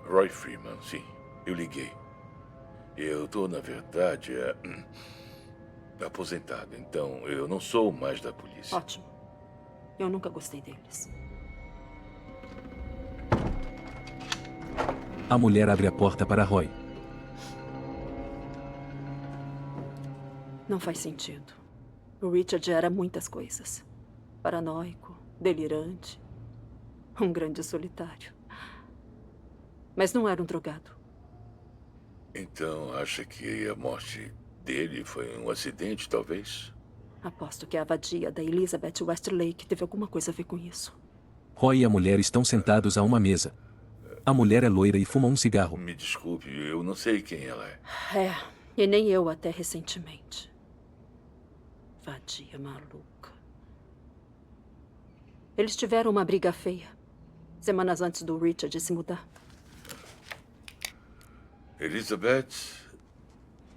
Roy Freeman, sim. Eu liguei. Eu tô, na verdade, aposentado. Então, eu não sou mais da polícia. Ótimo. Eu nunca gostei deles. A mulher abre a porta para Roy. Não faz sentido. O Richard era muitas coisas. Paranoico, delirante, um grande solitário. Mas não era um drogado. Então, acha que a morte dele foi um acidente, talvez? Aposto que a vadia da Elizabeth Westlake teve alguma coisa a ver com isso. Roy e a mulher estão sentados a uma mesa. A mulher é loira e fuma um cigarro. Me desculpe, eu não sei quem ela é. É, e nem eu até recentemente. Vadia maluca. Eles tiveram uma briga feia, semanas antes do Richard se mudar. Elizabeth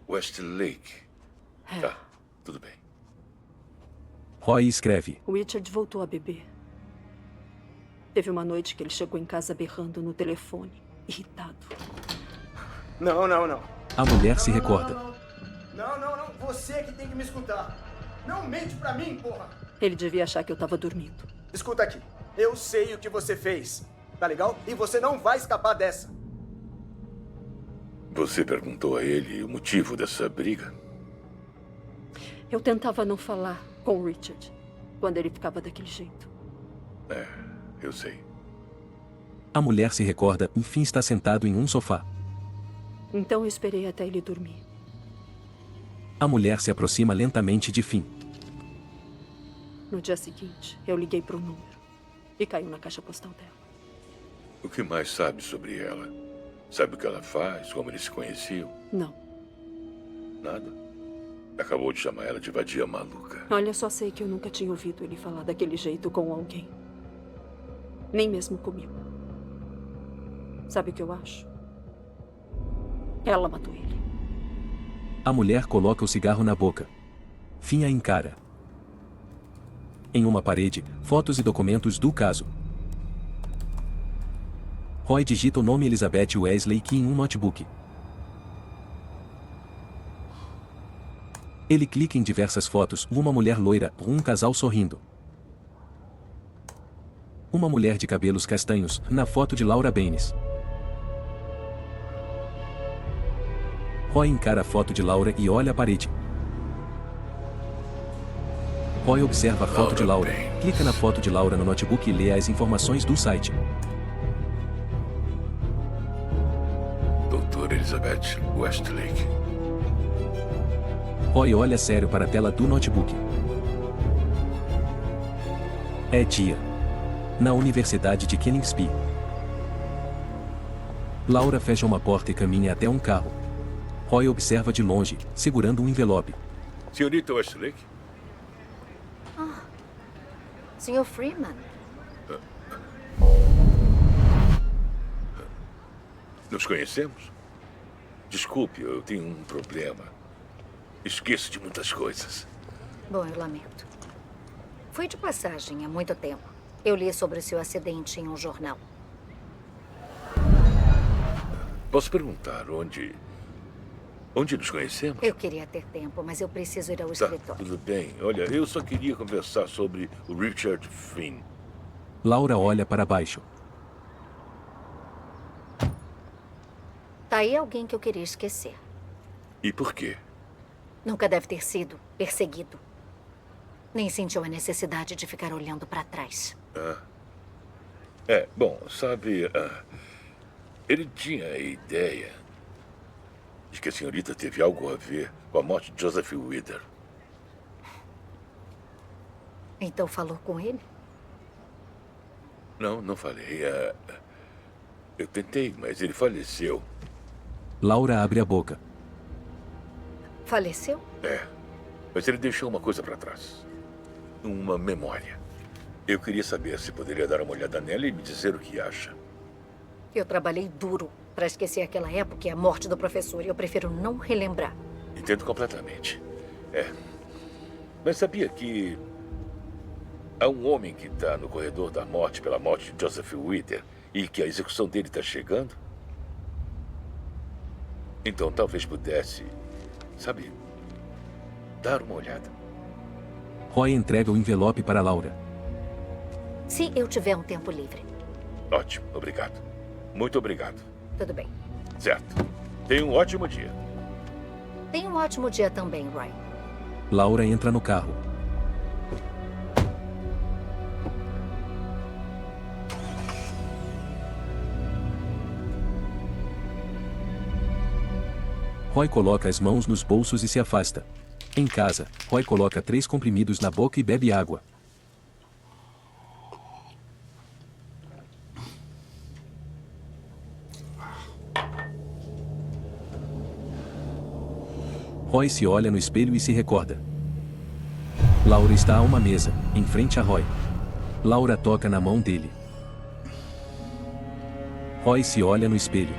Westlake. É. Tá, tudo bem. Roy escreve. O Richard voltou a beber. Teve uma noite que ele chegou em casa berrando no telefone, irritado. Não. A mulher se recorda. Não. Você que tem que me escutar. Não mente pra mim, porra. Ele devia achar que eu tava dormindo. Escuta aqui. Eu sei o que você fez. Tá legal? E você não vai escapar dessa. Você perguntou a ele o motivo dessa briga? Eu tentava não falar com o Richard quando ele ficava daquele jeito. É, eu sei. A mulher se recorda, enfim está sentado em um sofá. Então eu esperei até ele dormir. A mulher se aproxima lentamente de Finn. No dia seguinte, eu liguei para o número e caiu na caixa postal dela. O que mais sabe sobre ela? Sabe o que ela faz? Como eles se conheciam? Não. Nada? Acabou de chamar ela de vadia maluca. Olha, só sei que eu nunca tinha ouvido ele falar daquele jeito com alguém. Nem mesmo comigo. Sabe o que eu acho? Ela matou ele. A mulher coloca o cigarro na boca. Finn a encara. Em uma parede, fotos e documentos do caso. Roy digita o nome Elizabeth Westlake em um notebook. Ele clica em diversas fotos, uma mulher loira, um casal sorrindo. Uma mulher de cabelos castanhos, na foto de Laura Baines. Roy encara a foto de Laura e olha a parede. Roy observa a foto de Laura, clica na foto de Laura no notebook e lê as informações do site. Doutora Elizabeth Westlake. Roy olha sério para a tela do notebook. É dia. Na Universidade de Kingsby. Laura fecha uma porta e caminha até um carro. Roy observa de longe, segurando um envelope. Senhorita Westlake? Sr. Freeman. Nos conhecemos? Desculpe, eu tenho um problema. Esqueço de muitas coisas. Bom, eu lamento. Fui de passagem há muito tempo. Eu li sobre o seu acidente em um jornal. Posso perguntar onde nos conhecemos? Eu queria ter tempo, mas eu preciso ir ao escritório. Tudo bem. Olha, eu só queria conversar sobre o Richard Finn. Laura olha para baixo. Tá aí alguém que eu queria esquecer. E por quê? Nunca deve ter sido perseguido. Nem sentiu a necessidade de ficar olhando para trás. Bom, sabe, ele tinha a ideia de que a senhorita teve algo a ver com a morte de Joseph Wither. Então falou com ele? Não falei. Eu tentei, mas ele faleceu. Laura abre a boca. Faleceu? Mas ele deixou uma coisa para trás. Uma memória. Eu queria saber se poderia dar uma olhada nela e me dizer o que acha. Eu trabalhei duro para esquecer aquela época e a morte do professor, e eu prefiro não relembrar. Entendo completamente. Mas sabia que há um homem que está no corredor da morte pela morte de Joseph Wither e que a execução dele está chegando? Então talvez pudesse, sabe, dar uma olhada. Roy entrega o envelope para Laura. Se eu tiver um tempo livre. Ótimo, obrigado. Muito obrigado. Tudo bem. Certo. Tenha um ótimo dia. Tenha um ótimo dia também, Roy. Laura entra no carro. Roy coloca as mãos nos bolsos e se afasta. Em casa, Roy coloca 3 comprimidos na boca e bebe água. Roy se olha no espelho e se recorda. Laura está a uma mesa, em frente a Roy. Laura toca na mão dele. Roy se olha no espelho.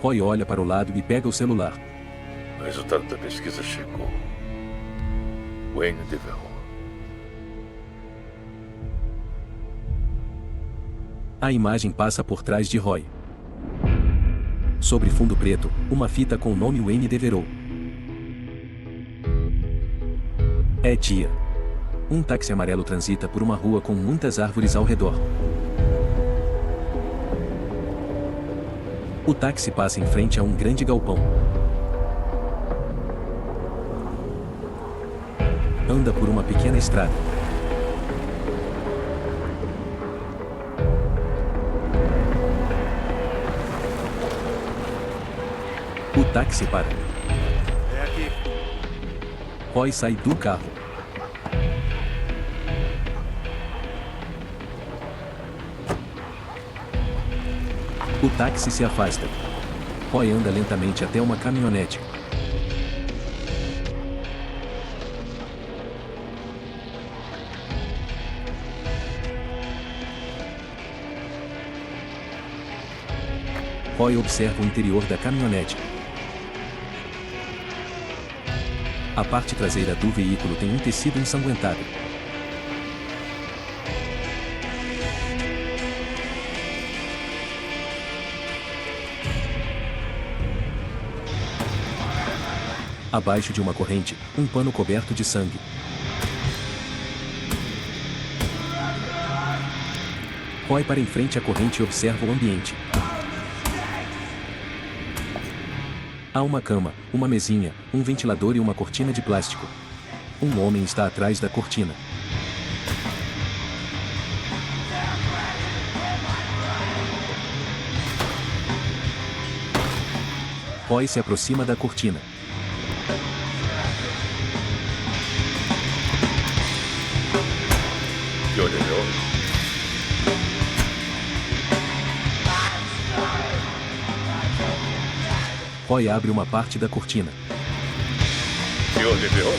Roy olha para o lado e pega o celular. O resultado da pesquisa chegou. Wayne Devereaux. A imagem passa por trás de Roy. Sobre fundo preto, uma fita com o nome Wayne Devereaux. É dia. Um táxi amarelo transita por uma rua com muitas árvores ao redor. O táxi passa em frente a um grande galpão. Anda por uma pequena estrada. O táxi para. É aqui. Roy sai do carro. O táxi se afasta. Roy anda lentamente até uma caminhonete. Roy observa o interior da caminhonete. A parte traseira do veículo tem um tecido ensanguentado. Abaixo de uma corrente, um pano coberto de sangue. Roy para em frente à corrente e observa o ambiente. Há uma cama, uma mesinha, um ventilador e uma cortina de plástico. Um homem está atrás da cortina. Roy se aproxima da cortina. Que olhou? Roy abre uma parte da cortina. Senhor Devereaux?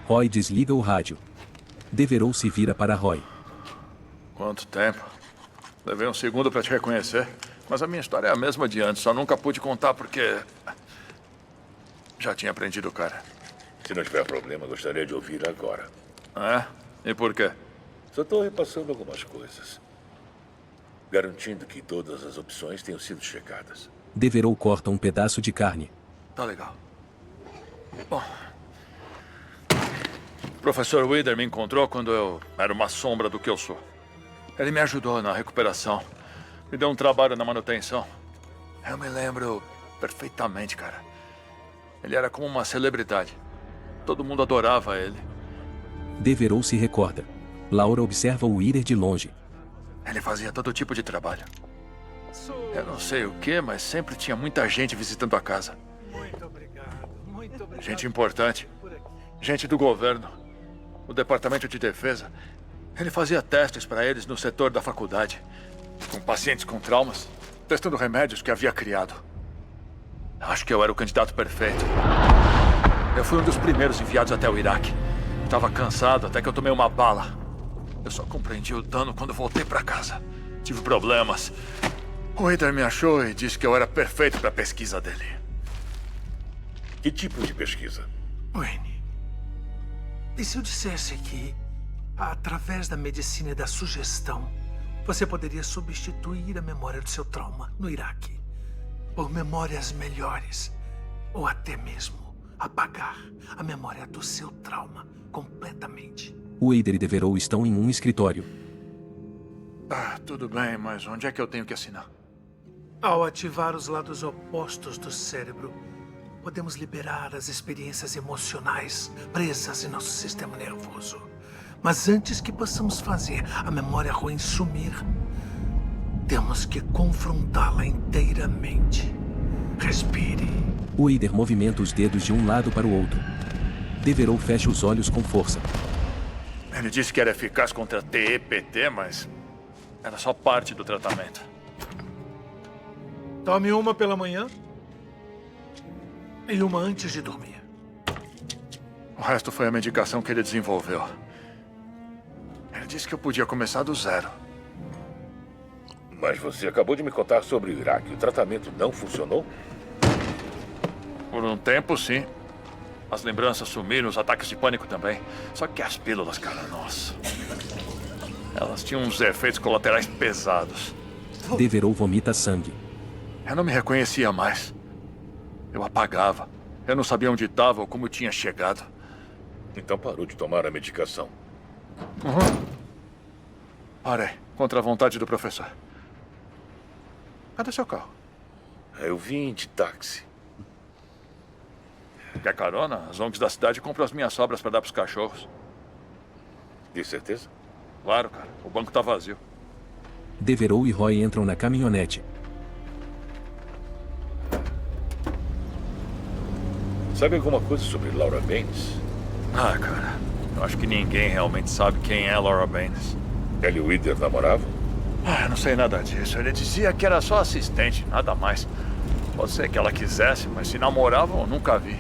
Roy desliga o rádio. Devereaux se vira para Roy. Quanto tempo? Levei um segundo para te reconhecer. Mas a minha história é a mesma de antes. Só nunca pude contar porque... já tinha prendido o cara. Se não tiver problema, gostaria de ouvir agora. É? E por quê? Só estou repassando algumas coisas. Garantindo que todas as opções tenham sido checadas. Devereaux corta um pedaço de carne. Tá legal. Bom... O professor Wither me encontrou quando eu era uma sombra do que eu sou. Ele me ajudou na recuperação. Me deu um trabalho na manutenção. Eu me lembro perfeitamente, cara. Ele era como uma celebridade. Todo mundo adorava ele. Devereaux se recorda. Laura observa o Wither de longe. Ele fazia todo tipo de trabalho. Eu não sei o que, mas sempre tinha muita gente visitando a casa. Muito obrigado. Muito obrigado. Gente importante. Gente do governo. O Departamento de Defesa. Ele fazia testes para eles no setor da faculdade. Com pacientes com traumas. Testando remédios que havia criado. Acho que eu era o candidato perfeito. Eu fui um dos primeiros enviados até o Iraque. Tava cansado até que eu tomei uma bala. Eu só compreendi o dano quando voltei pra casa. Tive problemas. O Wader me achou e disse que eu era perfeito pra pesquisa dele. Que tipo de pesquisa? Wayne, e se eu dissesse que, através da medicina e da sugestão, você poderia substituir a memória do seu trauma no Iraque por memórias melhores, ou até mesmo apagar a memória do seu trauma completamente? Wader e Devereaux estão em um escritório. Tudo bem, mas onde é que eu tenho que assinar? Ao ativar os lados opostos do cérebro, podemos liberar as experiências emocionais presas em nosso sistema nervoso. Mas antes que possamos fazer a memória ruim sumir, temos que confrontá-la inteiramente. Respire. Wader movimenta os dedos de um lado para o outro. Devereaux fecha os olhos com força. Ele disse que era eficaz contra TEPT, mas era só parte do tratamento. Tome uma pela manhã e uma antes de dormir. O resto foi a medicação que ele desenvolveu. Ele disse que eu podia começar do zero. Mas você acabou de me contar sobre o Iraque. O tratamento não funcionou? Por um tempo, sim. As lembranças sumiram, os ataques de pânico também. Só que as pílulas, cara, nossa. Elas tinham uns efeitos colaterais pesados. Devereaux vomita sangue. Eu não me reconhecia mais. Eu apagava. Eu não sabia onde estava ou como tinha chegado. Então parou de tomar a medicação. Parei, contra a vontade do professor. Cadê seu carro? Eu vim de táxi. Quer carona? As ONGs da cidade compram as minhas sobras para dar pros cachorros. Tem certeza? Claro, cara. O banco tá vazio. Devereaux e Roy entram na caminhonete. Sabe alguma coisa sobre Laura Baines? Cara. Eu acho que ninguém realmente sabe quem é Laura Baines. Ela e o Wader namoravam? Eu não sei nada disso. Ele dizia que era só assistente, nada mais. Pode ser que ela quisesse, mas se namoravam, eu nunca vi.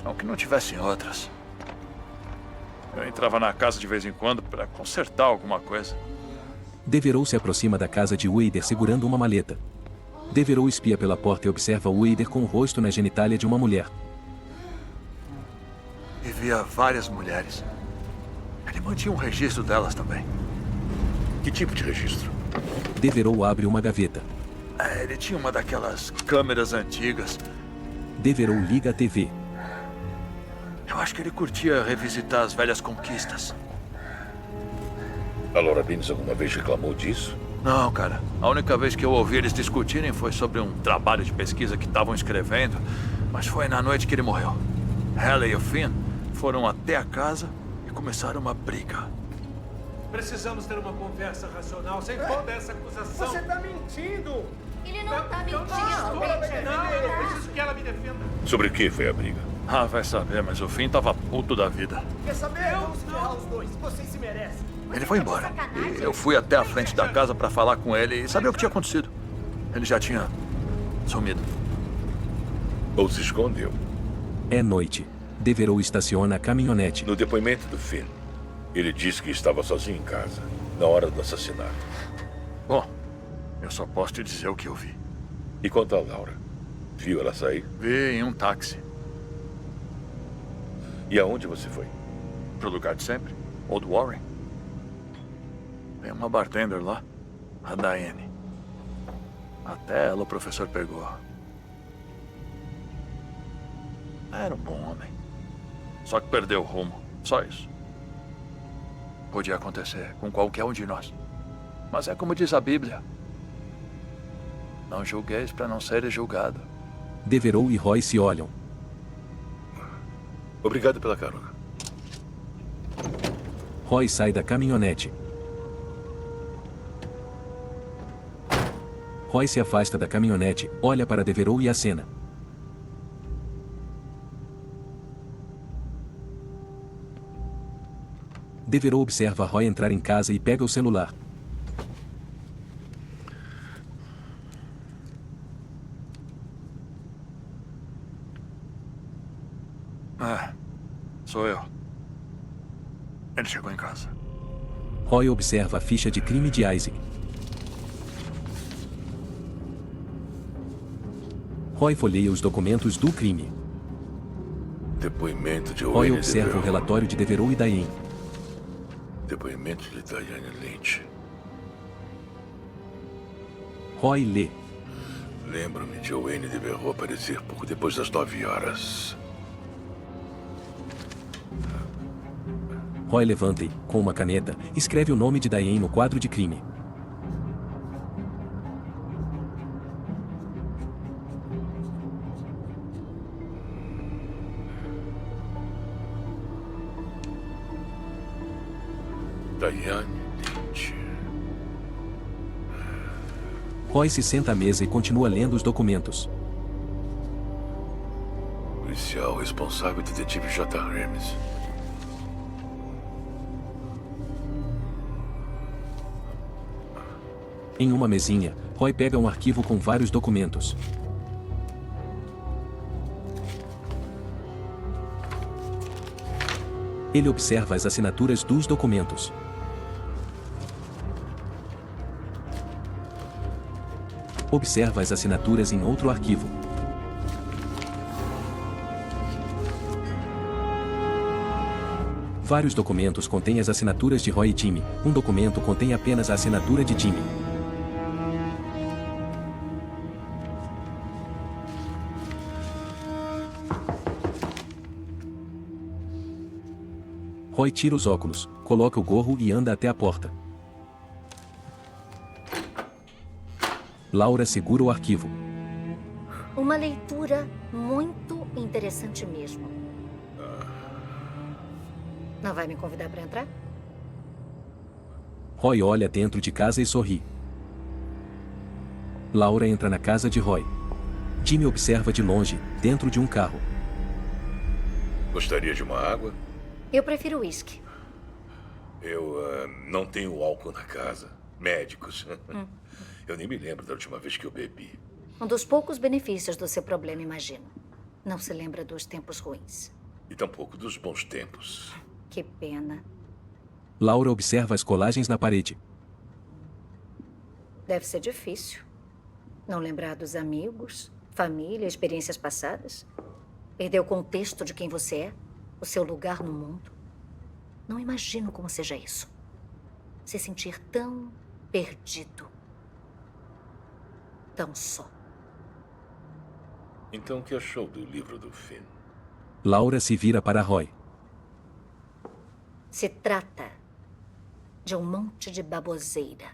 Não que não tivessem outras. Eu entrava na casa de vez em quando para consertar alguma coisa. Devereaux se aproxima da casa de Wader segurando uma maleta. Devereaux espia pela porta e observa Wader com o rosto na genitália de uma mulher. E via várias mulheres. Ele mantinha um registro delas também. Que tipo de registro? Devereaux abre uma gaveta. Ele tinha uma daquelas câmeras antigas. Devereaux liga a TV. Eu acho que ele curtia revisitar as velhas conquistas. A Laura Baines alguma vez reclamou disso? Não, cara. A única vez que eu ouvi eles discutirem foi sobre um trabalho de pesquisa que estavam escrevendo, mas foi na noite que ele morreu. Haley e o Finn foram até a casa e começaram uma briga. Precisamos ter uma conversa racional sem toda essa acusação. Você tá mentindo! Ele não tá mentindo, Richard. Não, eu preciso que ela me defenda. Sobre o que foi a briga? Vai saber, mas o Finn tava puto da vida. Quer saber? Vamos ferrar os dois. Vocês se merecem. Ele foi embora. E eu fui até a frente da casa pra falar com ele e saber o que tinha acontecido. Ele já tinha sumido. Ou se escondeu? É noite. Devereaux estaciona a caminhonete. No depoimento do Finn, ele disse que estava sozinho em casa, na hora do assassinato. Bom, eu só posso te dizer o que eu vi. E quanto a Laura? Viu ela sair? Vi em um táxi. E aonde você foi? Pro lugar de sempre. Old Warren. Tem uma bartender lá, a Diane. Até ela o professor pegou. Era um bom homem. Só que perdeu o rumo. Só isso. Podia acontecer com qualquer um de nós. Mas é como diz a Bíblia. Não julgueis para não seres julgado. Devereaux e Roy se olham. Obrigado pela carona. Roy sai da caminhonete. Roy se afasta da caminhonete, olha para Devereaux e acena. Devereaux observa Roy entrar em casa e pega o celular. Sou eu. Ele chegou em casa. Roy observa a ficha de crime de Isaac. Roy folheia os documentos do crime. Depoimento de Roy Wayne observa o Devereaux. relatório de Devereaux e Diane. Depoimento de Diane Lynch. Roy lê. Lembro-me de Wayne Devereaux aparecer pouco depois das 9 horas. Roy levanta e, com uma caneta, escreve o nome de Diane no quadro de crime. Diane Lynch. Roy se senta à mesa e continua lendo os documentos. Policial responsável, detetive J. Hermes. Em uma mesinha, Roy pega um arquivo com vários documentos. Ele observa as assinaturas dos documentos. Observa as assinaturas em outro arquivo. Vários documentos contêm as assinaturas de Roy e Jimmy. Um documento contém apenas a assinatura de Jimmy. Roy tira os óculos, coloca o gorro e anda até a porta. Laura segura o arquivo. Uma leitura muito interessante mesmo. Não vai me convidar para entrar? Roy olha dentro de casa e sorri. Laura entra na casa de Roy. Jimmy observa de longe, dentro de um carro. Gostaria de uma água? Eu prefiro uísque. Eu não tenho álcool na casa. Médicos. Eu nem me lembro da última vez que eu bebi. Um dos poucos benefícios do seu problema, imagino. Não se lembra dos tempos ruins. E tampouco dos bons tempos. Que pena. Laura observa as colagens na parede. Deve ser difícil. Não lembrar dos amigos, família, experiências passadas. Perder o contexto de quem você é, o seu lugar no mundo. Não imagino como seja isso. Se sentir tão perdido. Tão só. Então, o que achou do livro do Finn? Laura se vira para Roy. Se trata de um monte de baboseira.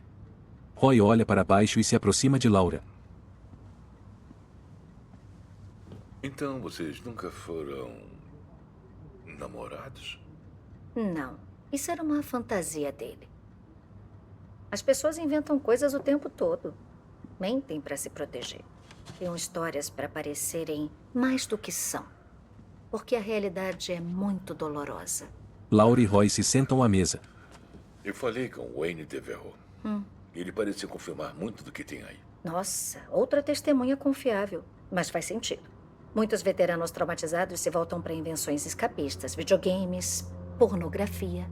Roy olha para baixo e se aproxima de Laura. Então, vocês nunca foram namorados? Não, isso era uma fantasia dele. As pessoas inventam coisas o tempo todo. Mentem para se proteger. Criam histórias para parecerem mais do que são. Porque a realidade é muito dolorosa. Laura e Roy se sentam à mesa. Eu falei com Wayne Devereaux. Ele parecia confirmar muito do que tem aí. Nossa, outra testemunha confiável. Mas faz sentido. Muitos veteranos traumatizados se voltam para invenções escapistas. Videogames, pornografia.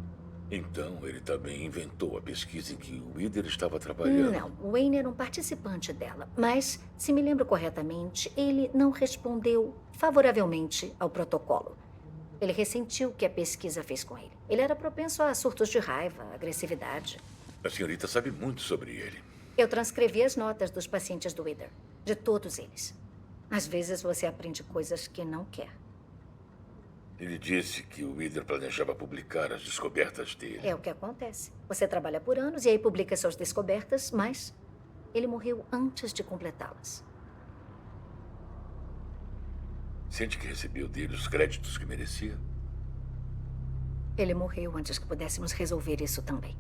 Então, ele também inventou a pesquisa em que o Wither estava trabalhando. Não, Wayne era um participante dela. Mas, se me lembro corretamente, ele não respondeu favoravelmente ao protocolo. Ele ressentiu o que a pesquisa fez com ele. Ele era propenso a surtos de raiva, agressividade. A senhorita sabe muito sobre ele. Eu transcrevi as notas dos pacientes do Wither. De todos eles. Às vezes você aprende coisas que não quer. Ele disse que o Wither planejava publicar as descobertas dele. É o que acontece. Você trabalha por anos e aí publica suas descobertas, mas ele morreu antes de completá-las. Sente que recebeu dele os créditos que merecia? Ele morreu antes que pudéssemos resolver isso também.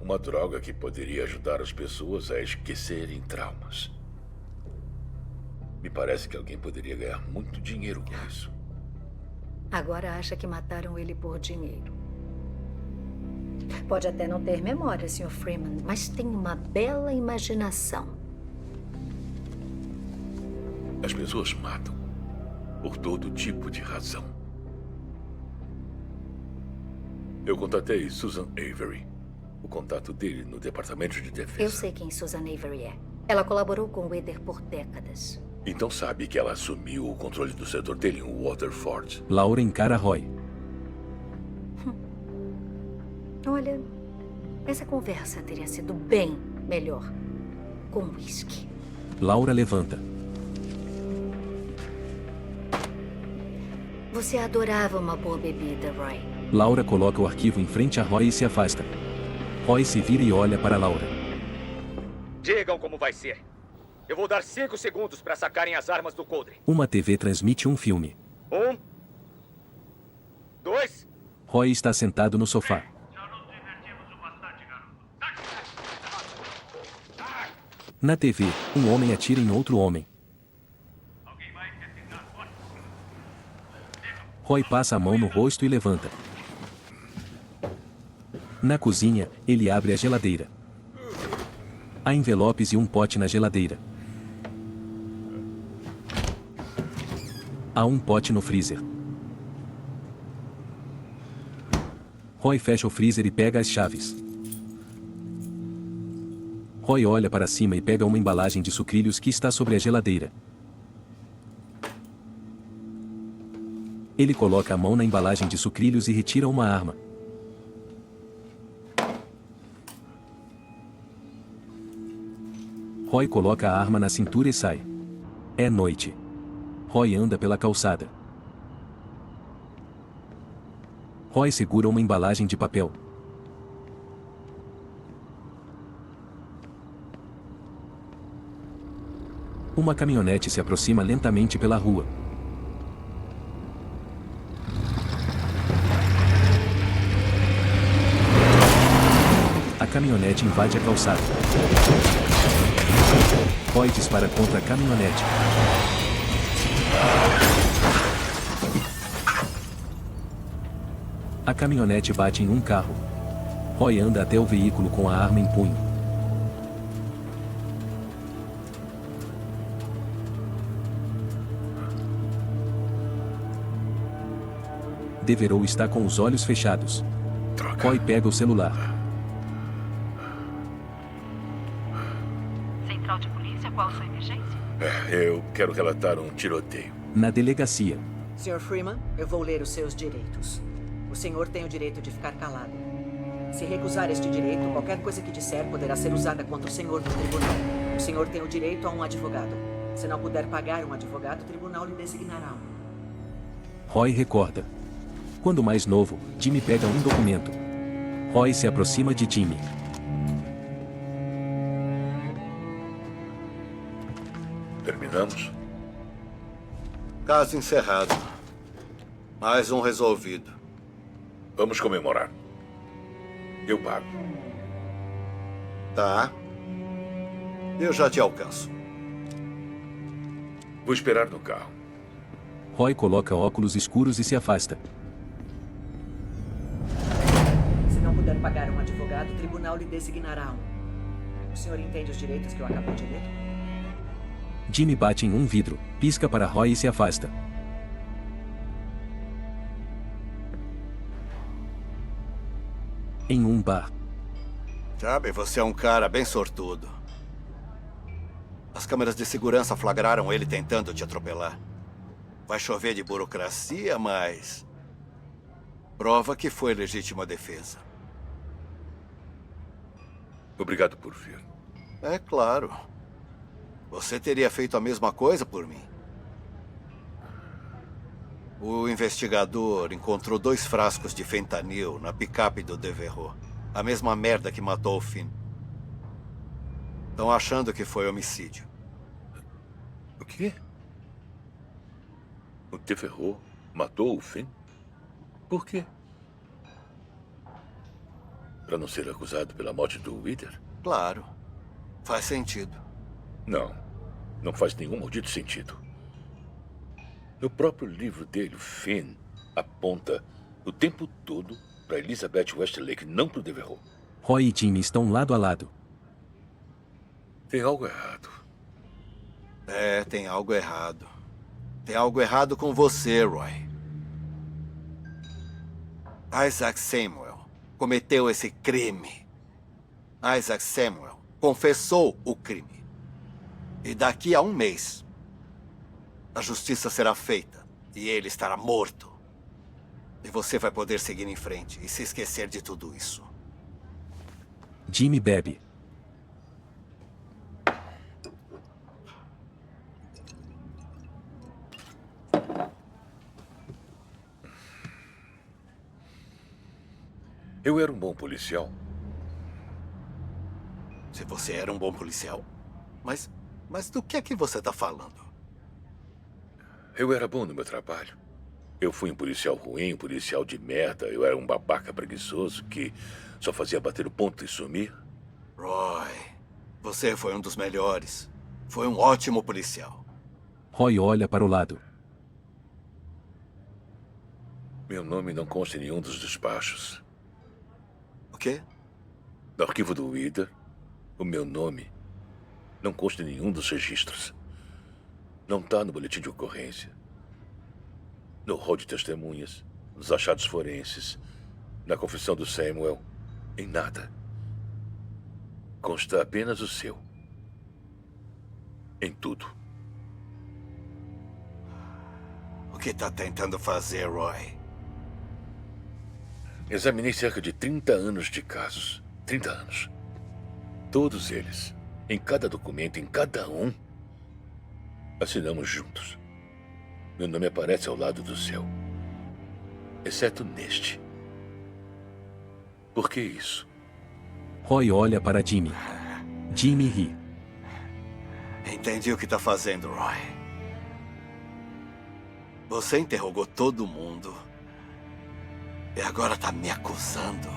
Uma droga que poderia ajudar as pessoas a esquecerem traumas. Me parece que alguém poderia ganhar muito dinheiro com isso. Agora acha que mataram ele por dinheiro. Pode até não ter memória, Sr. Freeman, mas tem uma bela imaginação. As pessoas matam por todo tipo de razão. Eu contatei Susan Avery. O contato dele no Departamento de Defesa. Eu sei quem Susan Avery é. Ela colaborou com o Wither por décadas. Então sabe que ela assumiu o controle do setor dele em Waterford. Laura encara Roy. Olha, essa conversa teria sido bem melhor com whisky. Laura levanta. Você adorava uma boa bebida, Roy. Laura coloca o arquivo em frente a Roy e se afasta. Roy se vira e olha para Laura. Digam como vai ser. Eu vou dar 5 segundos para sacarem as armas do coldre. Uma TV transmite um filme. 1, 2... Roy está sentado no sofá. Na TV, um homem atira em outro homem. Roy passa a mão no rosto e levanta. Na cozinha, ele abre a geladeira. Há envelopes e um pote na geladeira. Há um pote no freezer. Roy fecha o freezer e pega as chaves. Roy olha para cima e pega uma embalagem de sucrilhos que está sobre a geladeira. Ele coloca a mão na embalagem de sucrilhos e retira uma arma. Roy coloca a arma na cintura e sai. É noite. Roy anda pela calçada. Roy segura uma embalagem de papel. Uma caminhonete se aproxima lentamente pela rua. A caminhonete invade a calçada. Roy dispara contra a caminhonete. A caminhonete bate em um carro. Roy anda até o veículo com a arma em punho. Devereaux está com os olhos fechados. Roy pega o celular. Central de polícia, qual a sua emergência? Eu quero relatar um tiroteio. Na delegacia. Sr. Freeman, eu vou ler os seus direitos. O senhor tem o direito de ficar calado. Se recusar este direito, qualquer coisa que disser poderá ser usada contra o senhor no tribunal. O senhor tem o direito a um advogado. Se não puder pagar um advogado, o tribunal lhe designará um. Roy recorda. Quando mais novo, Jimmy pega um documento. Roy se aproxima de Jimmy. Terminamos? Caso encerrado. Mais um resolvido. Vamos comemorar. Eu pago. Tá. Eu já te alcanço. Vou esperar no carro. Roy coloca óculos escuros e se afasta. Se não puder pagar um advogado, o tribunal lhe designará um. O senhor entende os direitos que eu acabei de ler? Jimmy bate em um vidro, pisca para Roy e se afasta. Em um bar. Sabe, você é um cara bem sortudo. As câmeras de segurança flagraram ele tentando te atropelar. Vai chover de burocracia, mas... prova que foi legítima defesa. Obrigado por vir. É claro. Você teria feito a mesma coisa por mim. O investigador encontrou 2 frascos de fentanil na picape do Devereaux. A mesma merda que matou o Finn. Estão achando que foi homicídio. O quê? O Devereaux matou o Finn? Por quê? Para não ser acusado pela morte do Wither? Claro. Faz sentido. Não. Não faz nenhum maldito sentido. No próprio livro dele, o Finn aponta o tempo todo para Elizabeth Westlake, não para o Devereaux. Roy e Jimmy estão lado a lado. Tem algo errado. É, tem algo errado. Tem algo errado com você, Roy. Isaac Samuel cometeu esse crime. Isaac Samuel confessou o crime. E daqui a um mês, a justiça será feita e ele estará morto. E você vai poder seguir em frente e se esquecer de tudo isso. Jimmy bebe. Eu era um bom policial. Se você era um bom policial. Mas do que é que você está falando? Eu era bom no meu trabalho. Eu fui um policial ruim, um policial de merda. Eu era um babaca preguiçoso que só fazia bater o ponto e sumir. Roy, você foi um dos melhores. Foi um ótimo policial. Roy olha para o lado. Meu nome não consta em nenhum dos despachos. O quê? No arquivo do Wither, o meu nome não consta em nenhum dos registros. Não está no boletim de ocorrência, no rol de testemunhas, nos achados forenses, na confissão do Samuel, em nada. Consta apenas o seu. Em tudo. O que está tentando fazer, Roy? Examinei cerca de 30 anos de casos. 30 anos. Todos eles, em cada documento, em cada um, assinamos juntos. Meu nome aparece ao lado do seu. Exceto neste. Por que isso? Roy olha para Jimmy. Jimmy ri. Entendi o que está fazendo, Roy. Você interrogou todo mundo e agora está me acusando.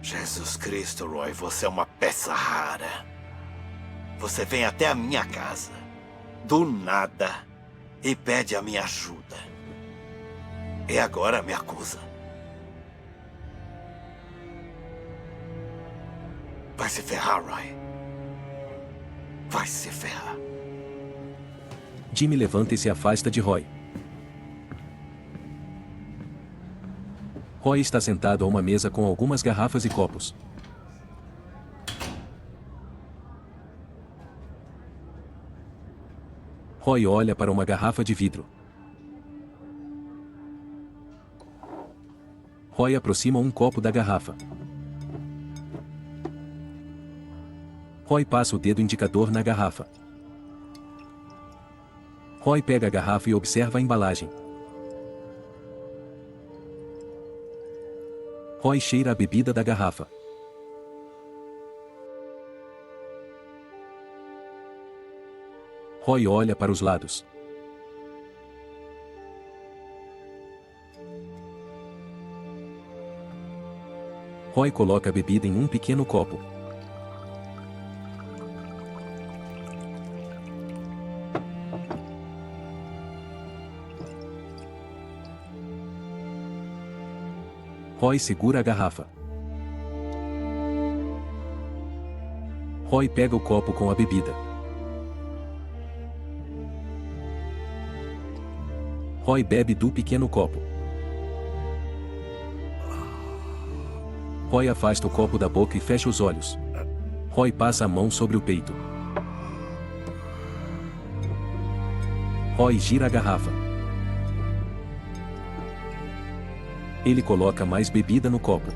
Jesus Cristo, Roy, você é uma peça rara. Você vem até a minha casa, do nada, e pede a minha ajuda. E agora me acusa. Vai se ferrar, Roy. Vai se ferrar. Jimmy levanta e se afasta de Roy. Roy está sentado a uma mesa com algumas garrafas e copos. Roy olha para uma garrafa de vidro. Roy aproxima um copo da garrafa. Roy passa o dedo indicador na garrafa. Roy pega a garrafa e observa a embalagem. Roy cheira a bebida da garrafa. Roy olha para os lados. Roy coloca a bebida em um pequeno copo. Roy segura a garrafa. Roy pega o copo com a bebida. Roy bebe do pequeno copo. Roy afasta o copo da boca e fecha os olhos. Roy passa a mão sobre o peito. Roy gira a garrafa. Ele coloca mais bebida no copo.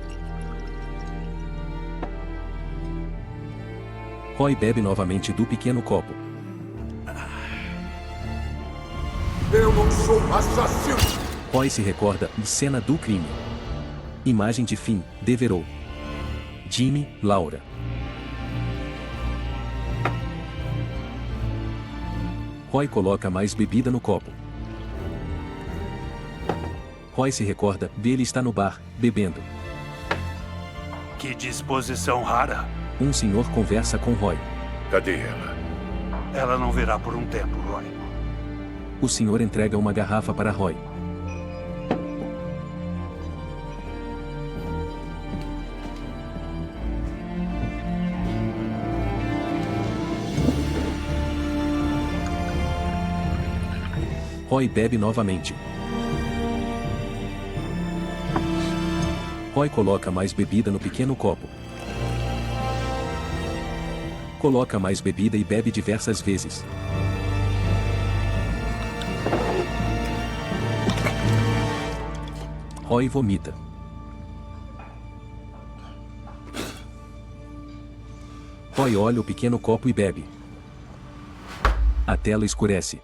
Roy bebe novamente do pequeno copo. Eu não sou assassino! Roy se recorda de cena do crime. Imagem de fim, Devereux. Jimmy, Laura. Roy coloca mais bebida no copo. Roy se recorda dele está no bar, bebendo. Que disposição rara. Um senhor conversa com Roy. Cadê ela? Ela não virá por um tempo, Roy. O senhor entrega uma garrafa para Roy. Roy bebe novamente. Roy coloca mais bebida no pequeno copo. Coloca mais bebida e bebe diversas vezes. Roy vomita. Roy olha o pequeno copo e bebe. A tela escurece.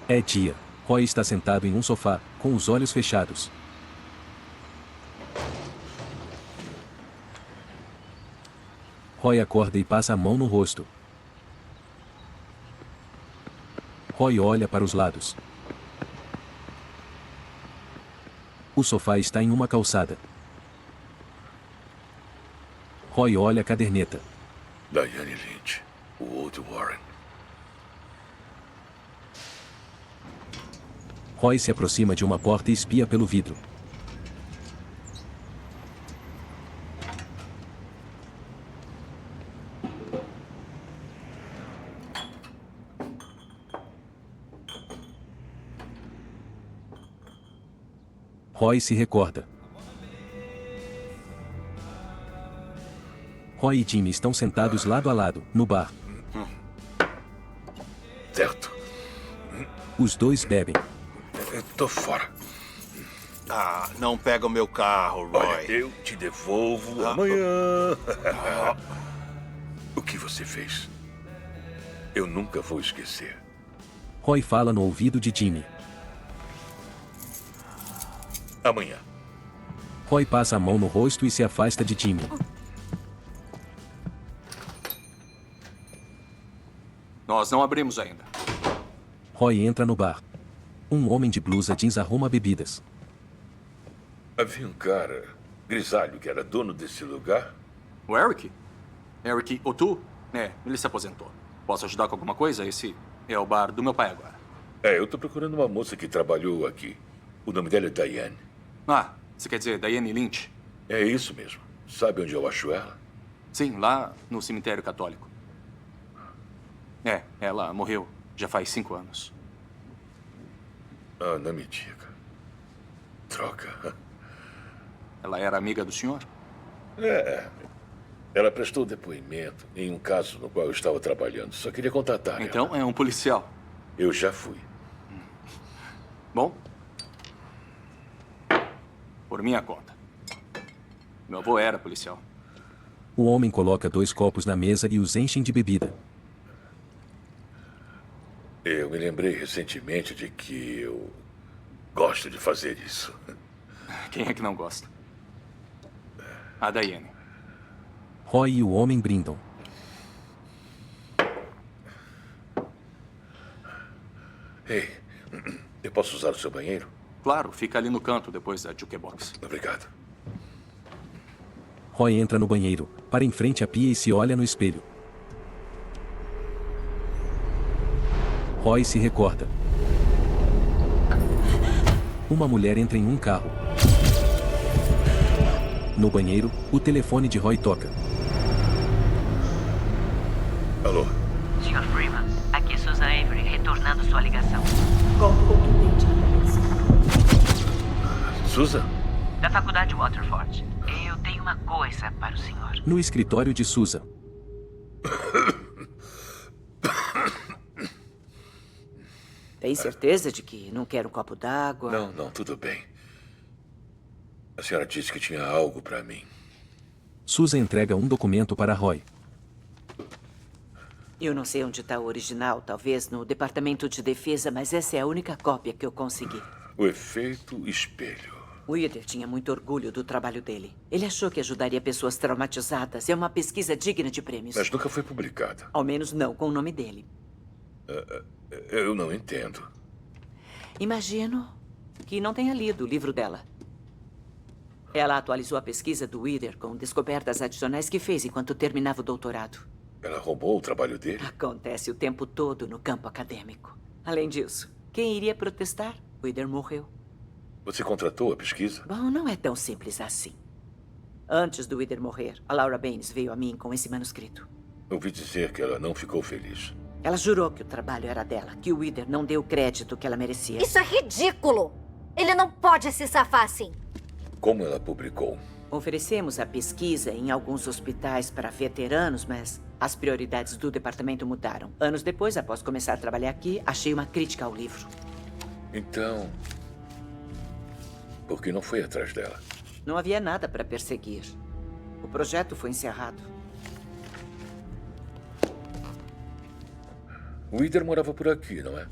É dia. Roy está sentado em um sofá, com os olhos fechados. Roy acorda e passa a mão no rosto. Roy olha para os lados. O sofá está em uma calçada. Roy olha a caderneta. Diane Lynch, o Old Warren. Roy se aproxima de uma porta e espia pelo vidro. Roy se recorda. Roy e Jimmy estão sentados lado a lado, no bar. Certo. Os dois bebem. Eu tô fora. Ah, não pega o meu carro, Roy. Olha, eu te devolvo amanhã. O que você fez? Eu nunca vou esquecer. Roy fala no ouvido de Jimmy. Amanhã. Roy passa a mão no rosto e se afasta de Jimmy. Nós não abrimos ainda. Roy entra no bar. Um homem de blusa jeans arruma bebidas. Havia um cara grisalho que era dono desse lugar? O Eric? Eric O'Toole? É, ele se aposentou. Posso ajudar com alguma coisa? Esse é o bar do meu pai agora. É, eu tô procurando uma moça que trabalhou aqui. O nome dela é Diane. Ah, você quer dizer Diane Lynch? É isso mesmo. Sabe onde eu acho ela? Sim, lá no cemitério católico. É, ela morreu já faz 5 anos. Ah, não me diga. Droga. Ela era amiga do senhor? É. Ela prestou depoimento em um caso no qual eu estava trabalhando. Só queria contatar ela. Então é um policial. Eu já fui. Bom. Por minha conta. Meu avô era policial. O homem coloca 2 copos na mesa e os enchem de bebida. Eu me lembrei recentemente de que eu gosto de fazer isso. Quem é que não gosta? A Diane. Roy e o homem brindam. Ei, eu posso usar o seu banheiro? Claro, fica ali no canto depois da jukebox. Obrigado. Roy entra no banheiro, para em frente à pia e se olha no espelho. Roy se recorda. Uma mulher entra em um carro. No banheiro, o telefone de Roy toca. Alô? Sr. Freeman, aqui é Susan Avery, retornando sua ligação. Golpe contundente na cabeça. Susan? Da faculdade Waterford. Eu tenho uma coisa para o senhor. No escritório de Susan. Tem certeza de que não quer um copo d'água? Não, tudo bem. A senhora disse que tinha algo para mim. Susan entrega um documento para Roy. Eu não sei onde está o original, talvez no Departamento de Defesa, mas essa é a única cópia que eu consegui. O efeito espelho. Wider tinha muito orgulho do trabalho dele. Ele achou que ajudaria pessoas traumatizadas. É uma pesquisa digna de prêmios. Mas nunca foi publicada. Ao menos não com o nome dele. Eu não entendo. Imagino que não tenha lido o livro dela. Ela atualizou a pesquisa do Wider com descobertas adicionais que fez enquanto terminava o doutorado. Ela roubou o trabalho dele? Acontece o tempo todo no campo acadêmico. Além disso, quem iria protestar? Wider morreu. Você contratou a pesquisa? Bom, não é tão simples assim. Antes do Wider morrer, a Laura Baines veio a mim com esse manuscrito. Ouvi dizer que ela não ficou feliz. Ela jurou que o trabalho era dela, que o Wither não deu o crédito que ela merecia. Isso é ridículo! Ele não pode se safar assim. Como ela publicou? Oferecemos a pesquisa em alguns hospitais para veteranos, mas as prioridades do departamento mudaram. Anos depois, após começar a trabalhar aqui, achei uma crítica ao livro. Então, por que não foi atrás dela? Não havia nada para perseguir. O projeto foi encerrado. O Wither morava por aqui, não é?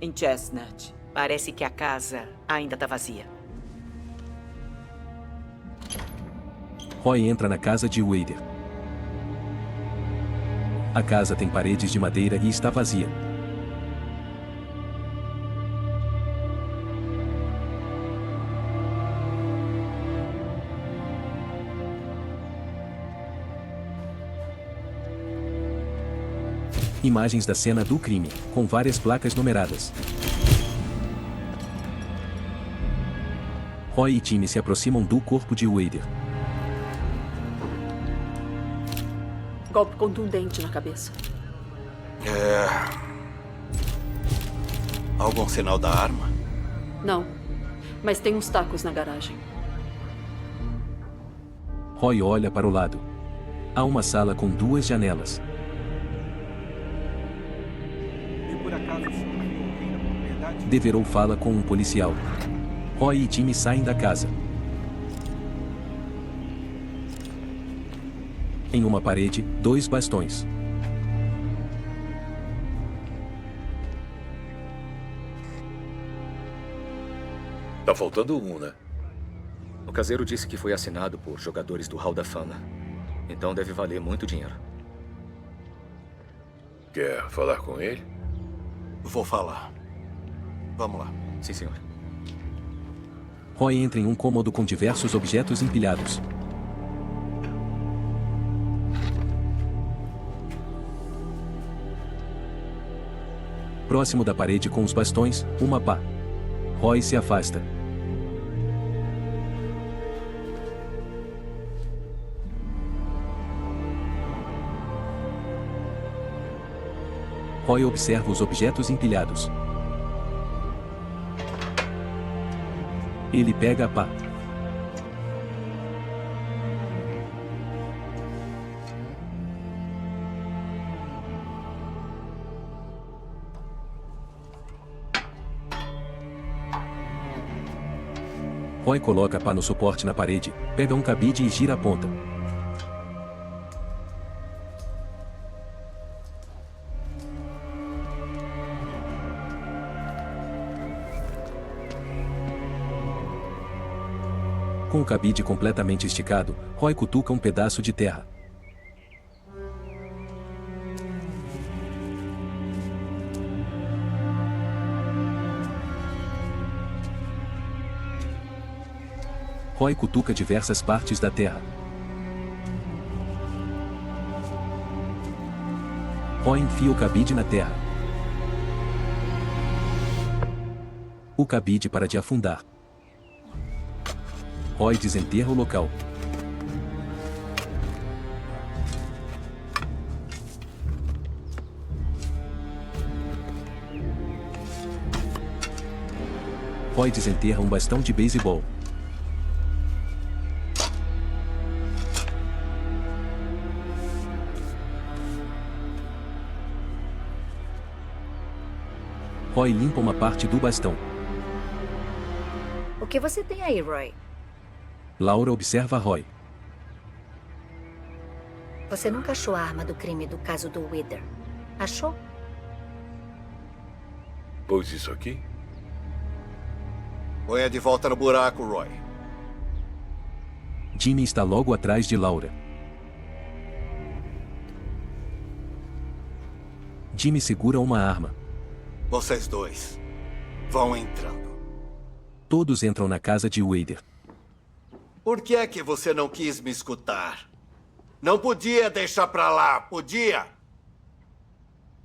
Em Chestnut. Parece que a casa ainda está vazia. Roy entra na casa de Wither. A casa tem paredes de madeira e está vazia. Imagens da cena do crime, com várias placas numeradas. Roy e Timmy se aproximam do corpo de Wither. Golpe contundente na cabeça. Algum sinal da arma? Não, mas tem uns tacos na garagem. Roy olha para o lado. Há uma sala com 2 janelas. Devereux fala com um policial. Roy e Timmy saem da casa. Em uma parede, 2 bastões. Tá faltando um, né? O caseiro disse que foi assinado por jogadores do Hall da Fama. Então deve valer muito dinheiro. Quer falar com ele? Vou falar. Vamos lá. Sim, senhor. Roy entra em um cômodo com diversos objetos empilhados. Próximo da parede com os bastões, uma pá. Roy se afasta. Roy observa os objetos empilhados. Ele pega a pá. Roy coloca a pá no suporte na parede, pega um cabide e gira a ponta. Com o cabide completamente esticado, Roy cutuca um pedaço de terra. Roy cutuca diversas partes da terra. Roy enfia o cabide na terra. O cabide para de afundar. Roy desenterra o local. Roy desenterra um bastão de beisebol. Roy limpa uma parte do bastão. O que você tem aí, Roy? Laura observa Roy. Você nunca achou a arma do crime do caso do Wither? Achou? Pôs isso aqui? Põe de volta no buraco, Roy. Jimmy está logo atrás de Laura. Jimmy segura uma arma. Vocês dois vão entrando. Todos entram na casa de Wither. Por que é que você não quis me escutar? Não podia deixar pra lá, podia?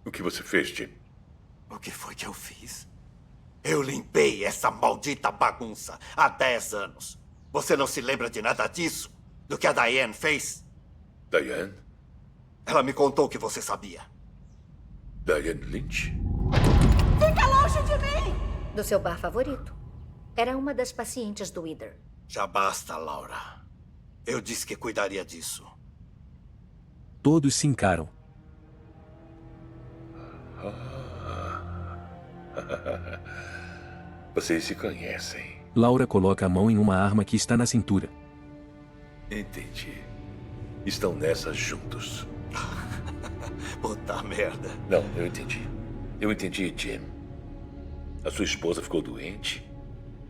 O que você fez, Jim? O que foi que eu fiz? Eu limpei essa maldita bagunça há 10 anos. Você não se lembra de nada disso? Do que a Diane fez? Diane? Ela me contou que você sabia. Diane Lynch? Fica longe de mim! Do seu bar favorito. Era uma das pacientes do Wither. Já basta, Laura. Eu disse que cuidaria disso. Todos se encaram. Vocês se conhecem. Laura coloca a mão em uma arma que está na cintura. Entendi. Estão nessa juntos. Puta merda. Não, eu entendi. Eu entendi, Jim. A sua esposa ficou doente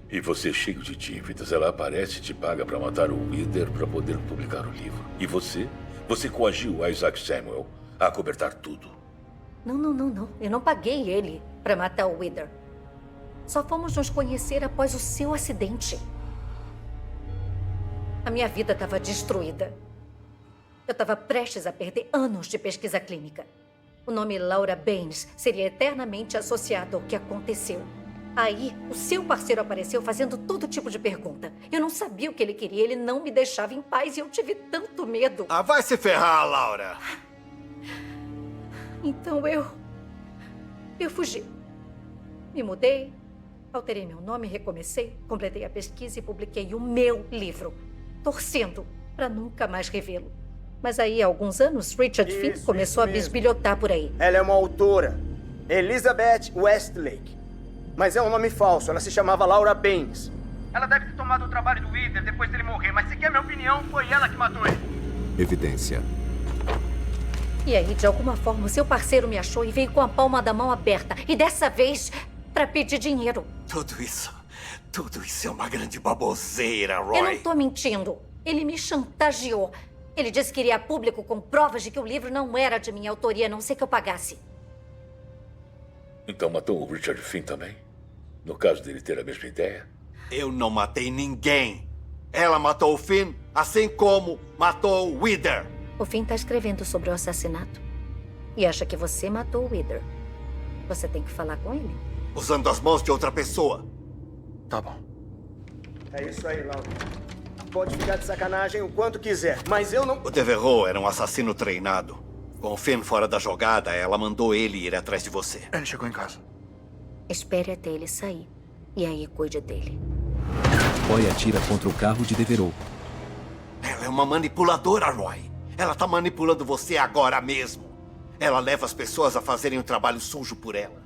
e você, cheio de dívidas, ela aparece e te paga para matar o Wither para poder publicar o livro. E você? Você coagiu a Isaac Samuel a acobertar tudo. Não. Eu não paguei ele para matar o Wither. Só fomos nos conhecer após o seu acidente. A minha vida estava destruída. Eu estava prestes a perder anos de pesquisa clínica. O nome Laura Baines seria eternamente associado ao que aconteceu. Aí, o seu parceiro apareceu fazendo todo tipo de pergunta. Eu não sabia o que ele queria, ele não me deixava em paz e eu tive tanto medo. Ah, vai se ferrar, Laura! Então eu fugi. Me mudei, alterei meu nome, recomecei, completei a pesquisa e publiquei o meu livro, torcendo para nunca mais revê-lo. Mas aí, há alguns anos, Richard Finn começou a bisbilhotar por aí. Ela é uma autora, Elizabeth Westlake. Mas é um nome falso, ela se chamava Laura Baines. Ela deve ter tomado o trabalho do Wither depois dele morrer, mas se quer minha opinião, foi ela que matou ele. Evidência. E aí, de alguma forma, o seu parceiro me achou e veio com a palma da mão aberta. E dessa vez, para pedir dinheiro. Tudo isso é uma grande baboseira, Roy. Eu não tô mentindo. Ele me chantageou. Ele disse que iria a público com provas de que o livro não era de minha autoria, a não ser que eu pagasse. Então matou o Richard Finn também? No caso dele ter a mesma ideia? Eu não matei ninguém. Ela matou o Finn, assim como matou o Wither. O Finn tá escrevendo sobre o assassinato. E acha que você matou o Wither. Você tem que falar com ele. Usando as mãos de outra pessoa. Tá bom. É isso aí, Laura. Pode ficar de sacanagem o quanto quiser, mas eu não... O Devereux era um assassino treinado. Com o Finn fora da jogada, ela mandou ele ir atrás de você. Ele chegou em casa. Espere até ele sair. E aí cuide dele. Roy atira contra o carro de Devereux. Ela é uma manipuladora, Roy. Ela tá manipulando você agora mesmo. Ela leva as pessoas a fazerem um trabalho sujo por ela.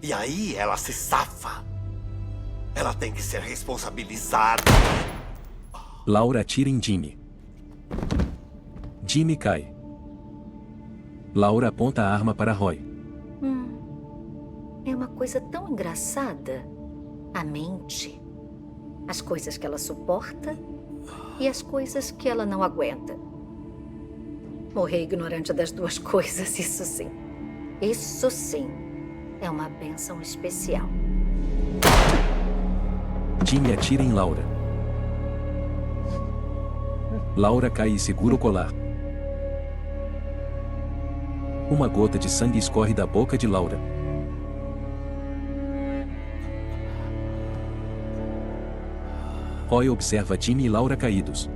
E aí ela se safa. Ela tem que ser responsabilizada. Laura atira em Jimmy. Jimmy cai. Laura aponta a arma para Roy. É uma coisa tão engraçada. A mente. As coisas que ela suporta e as coisas que ela não aguenta. Morrer ignorante das duas coisas, isso sim. Isso sim. É uma bênção especial. Jimmy atira em Laura. Laura cai e segura o colar. Uma gota de sangue escorre da boca de Laura. Roy observa Jimmy e Laura caídos.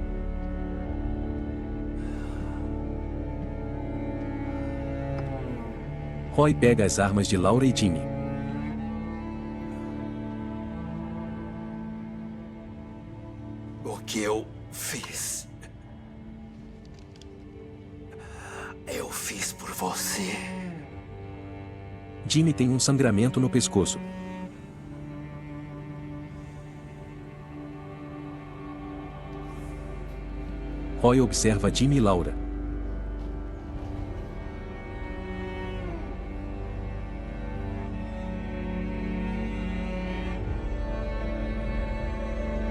Roy pega as armas de Laura e Jimmy. O que eu fiz? Eu fiz por você. Jimmy tem um sangramento no pescoço. Roy observa Jimmy e Laura.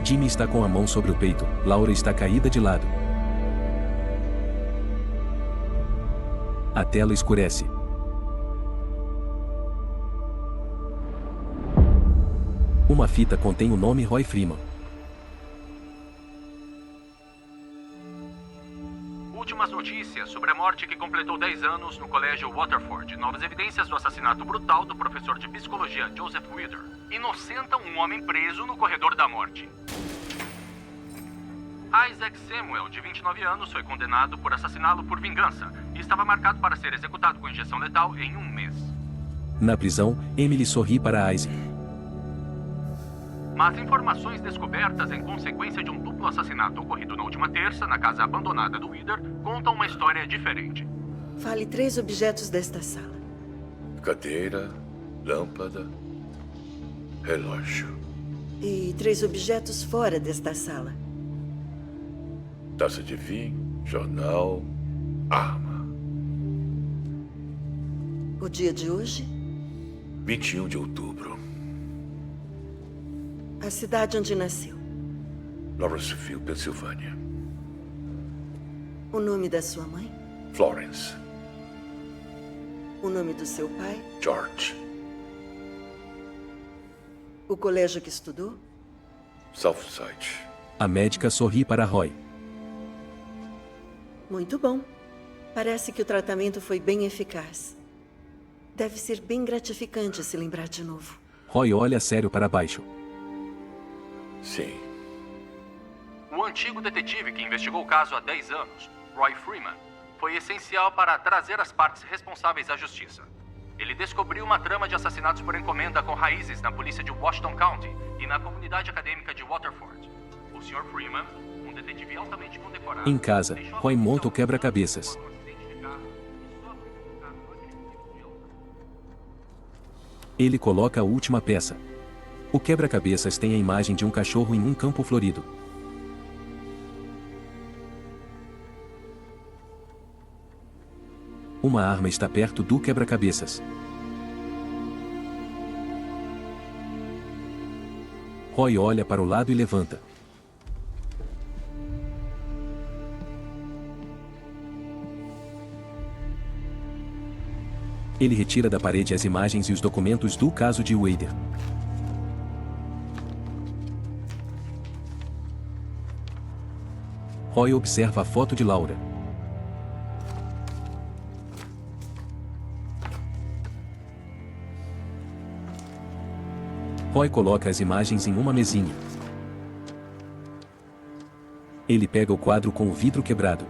Jimmy está com a mão sobre o peito, Laura está caída de lado. A tela escurece. Uma fita contém o nome Roy Freeman. Últimas notícias sobre a morte que completou 10 anos no colégio Waterford. Novas evidências do assassinato brutal do professor de psicologia Joseph Wither. Inocentam um homem preso no corredor da morte. Isaac Samuel, de 29 anos, foi condenado por assassiná-lo por vingança e estava marcado para ser executado com injeção letal em 1 mês. Na prisão, Emily sorri para Isaac. Mas informações descobertas em consequência de um duplo assassinato ocorrido na última terça na casa abandonada do Wither contam uma história diferente. Fale 3 objetos desta sala. Cadeira, lâmpada, relógio. E 3 objetos fora desta sala. Taça de vinho, jornal, arma. O dia de hoje? 21 de outubro. A cidade onde nasceu. Lawrenceville, Pensilvânia. O nome da sua mãe? Florence. O nome do seu pai? George. O colégio que estudou? Southside. A médica sorri para Roy. Muito bom. Parece que o tratamento foi bem eficaz. Deve ser bem gratificante se lembrar de novo. Roy olha sério para baixo. Sim. O antigo detetive que investigou o caso há 10 anos, Roy Freeman, foi essencial para trazer as partes responsáveis à justiça. Ele descobriu uma trama de assassinatos por encomenda com raízes na polícia de Washington County e na comunidade acadêmica de Waterford. O Sr. Freeman, um detetive altamente condecorado... Em casa, Roy monta o quebra-cabeças. Ele coloca a última peça. O quebra-cabeças tem a imagem de um cachorro em um campo florido. Uma arma está perto do quebra-cabeças. Roy olha para o lado e levanta. Ele retira da parede as imagens e os documentos do caso de Wader. Roy observa a foto de Laura. Roy coloca as imagens em uma mesinha. Ele pega o quadro com o vidro quebrado.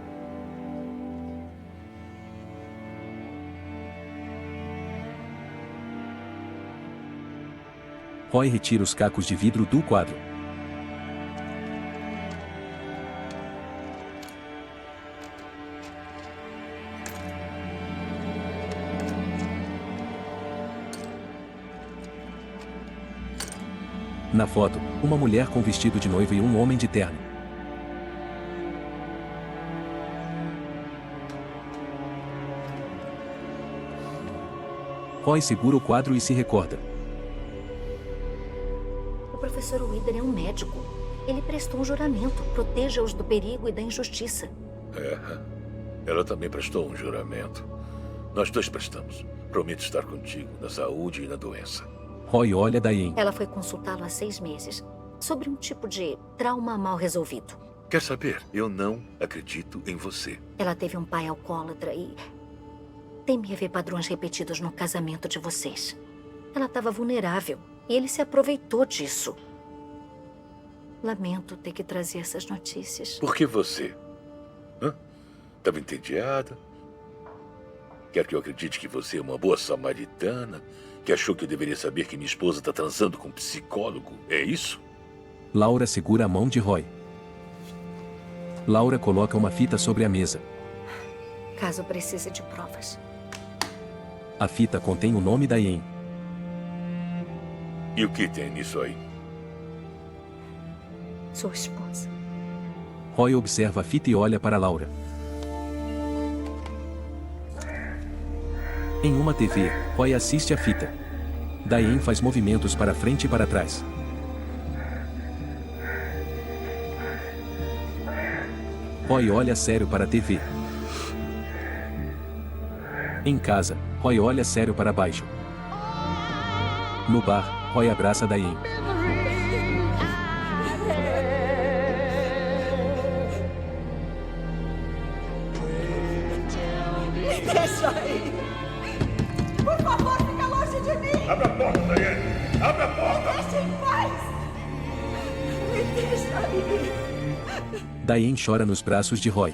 Roy retira os cacos de vidro do quadro. Na foto, uma mulher com vestido de noiva e um homem de terno. Roy segura o quadro e se recorda. O professor Wither é um médico. Ele prestou um juramento. Proteja-os do perigo e da injustiça. Ela também prestou um juramento. Nós dois prestamos. Prometo estar contigo na saúde e na doença. Roy olha Diane. Ela foi consultá-lo há 6 meses. Sobre um tipo de trauma mal resolvido. Quer saber? Eu não acredito em você. Ela teve um pai alcoólatra e... temia ver padrões repetidos no casamento de vocês. Ela estava vulnerável. E ele se aproveitou disso. Lamento ter que trazer essas notícias. Por que você? Estava entediada? Quer que eu acredite que você é uma boa samaritana? Que achou que eu deveria saber que minha esposa está transando com um psicólogo? É isso? Laura segura a mão de Roy. Laura coloca uma fita sobre a mesa. Caso precise de provas. A fita contém o nome da Ian. E o que tem nisso aí? Sua esposa. Roy observa a fita e olha para Laura. Em uma TV, Roy assiste a fita. Diane faz movimentos para frente e para trás. Roy olha sério para a TV. Em casa, Roy olha sério para baixo. No bar, Roy abraça Diane. Me deixa aí! Por favor, fica longe de mim! Abra a porta, Diane! Abra a porta! Me deixa em paz! Me deixa aí! Diane chora nos braços de Roy.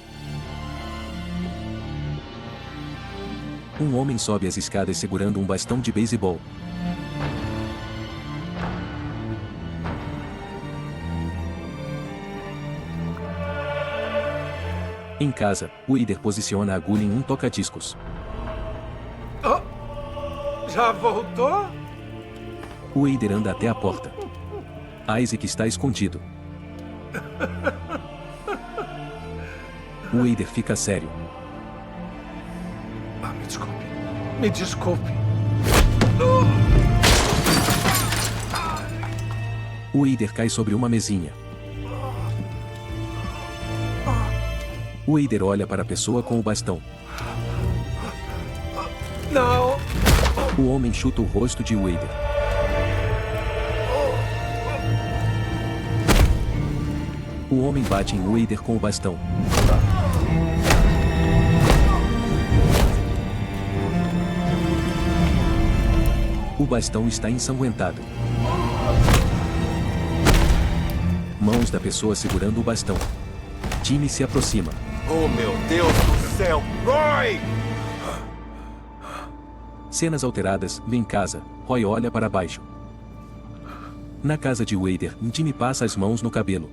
Um homem sobe as escadas segurando um bastão de beisebol. Em casa, o Wader posiciona a agulha em um toca-discos. Oh, já voltou? O Wader anda até a porta. Isaac está escondido. O Wader fica sério. Me desculpe. Me desculpe. O Wader cai sobre uma mesinha. O Wader olha para a pessoa com o bastão. Não! O homem chuta o rosto de Wader. O homem bate em Wader com o bastão. O bastão está ensanguentado. Mãos da pessoa segurando o bastão. Jimmy se aproxima. Oh, meu Deus do céu! Roy! Cenas alteradas, em casa, Roy olha para baixo. Na casa de Wader, Jimmy passa as mãos no cabelo.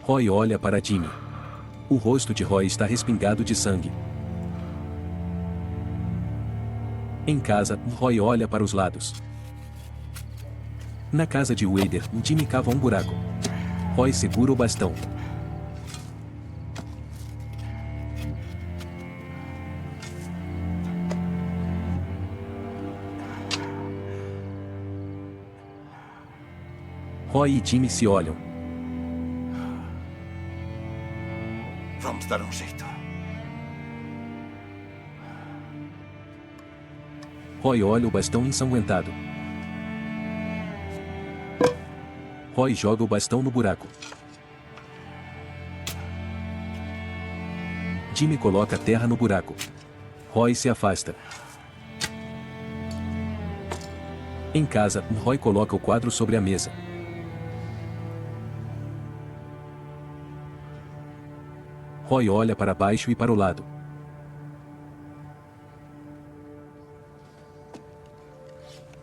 Roy olha para Jimmy. O rosto de Roy está respingado de sangue. Em casa, Roy olha para os lados. Na casa de Wader, Jimmy cava um buraco. Roy segura o bastão. Roy e Jimmy se olham. Vamos dar um jeito. Roy olha o bastão ensanguentado. Roy joga o bastão no buraco. Jimmy coloca terra no buraco. Roy se afasta. Em casa, Roy coloca o quadro sobre a mesa. Roy olha para baixo e para o lado.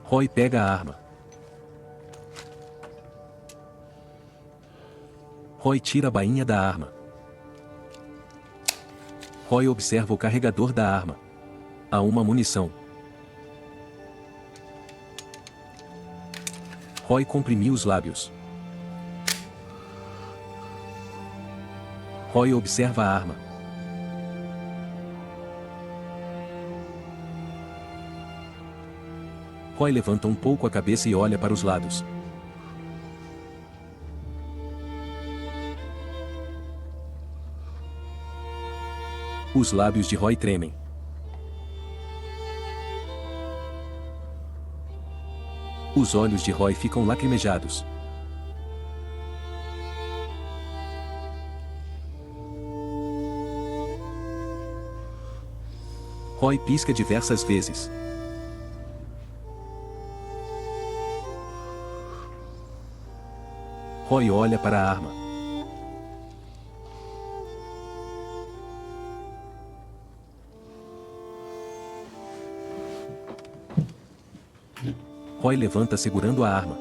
Roy pega a arma. Roy tira a bainha da arma. Roy observa o carregador da arma. Há uma munição. Roy comprimiu os lábios. Roy observa a arma. Roy levanta um pouco a cabeça e olha para os lados. Os lábios de Roy tremem. Os olhos de Roy ficam lacrimejados. Roy pisca diversas vezes. Roy olha para a arma. Roy levanta segurando a arma.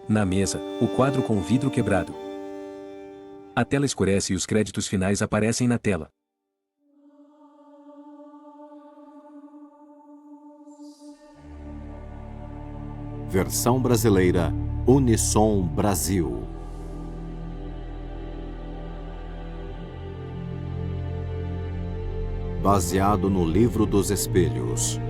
Na mesa, o quadro com o vidro quebrado. A tela escurece e os créditos finais aparecem na tela. Versão brasileira Unissom Brasil. Baseado no Livro dos Espelhos.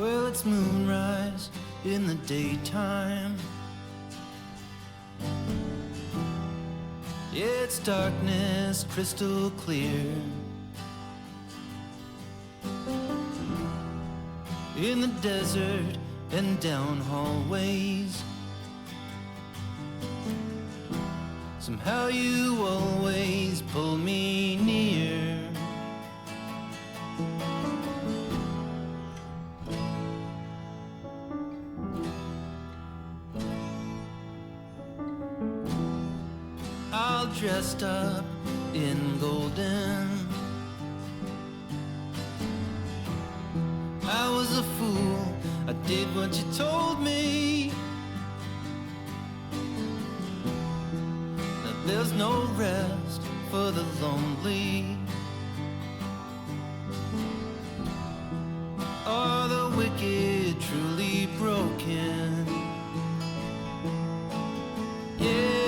Well, it's moonrise in the daytime. It's darkness crystal clear. In the desert and down hallways, somehow you always pull me near. All dressed up in golden, I was a fool, I did what you told me. Now there's no rest for the lonely or the wicked truly broken. Yeah.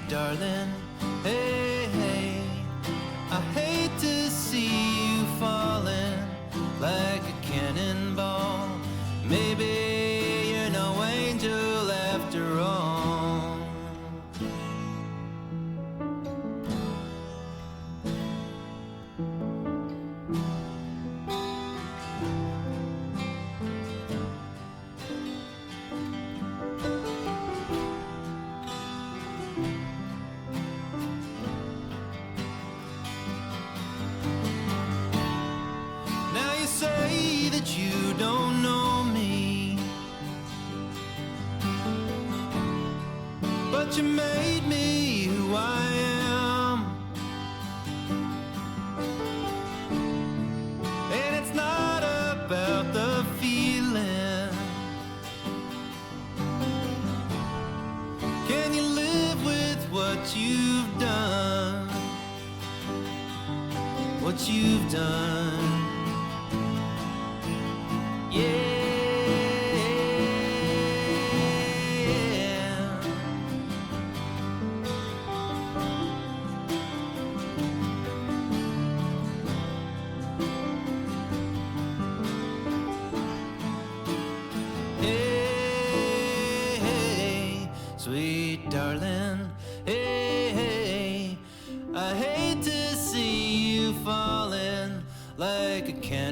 Darling, hey, hey, I hate to see you falling like a cannonball. Maybe you're no angel after all. Say that you don't know me, but you made me who I am. And it's not about the feeling. Can you live with what you've done? What you've done? Yeah. Hey, hey, sweet darling. Hey, hey, I hate to see you falling like a can.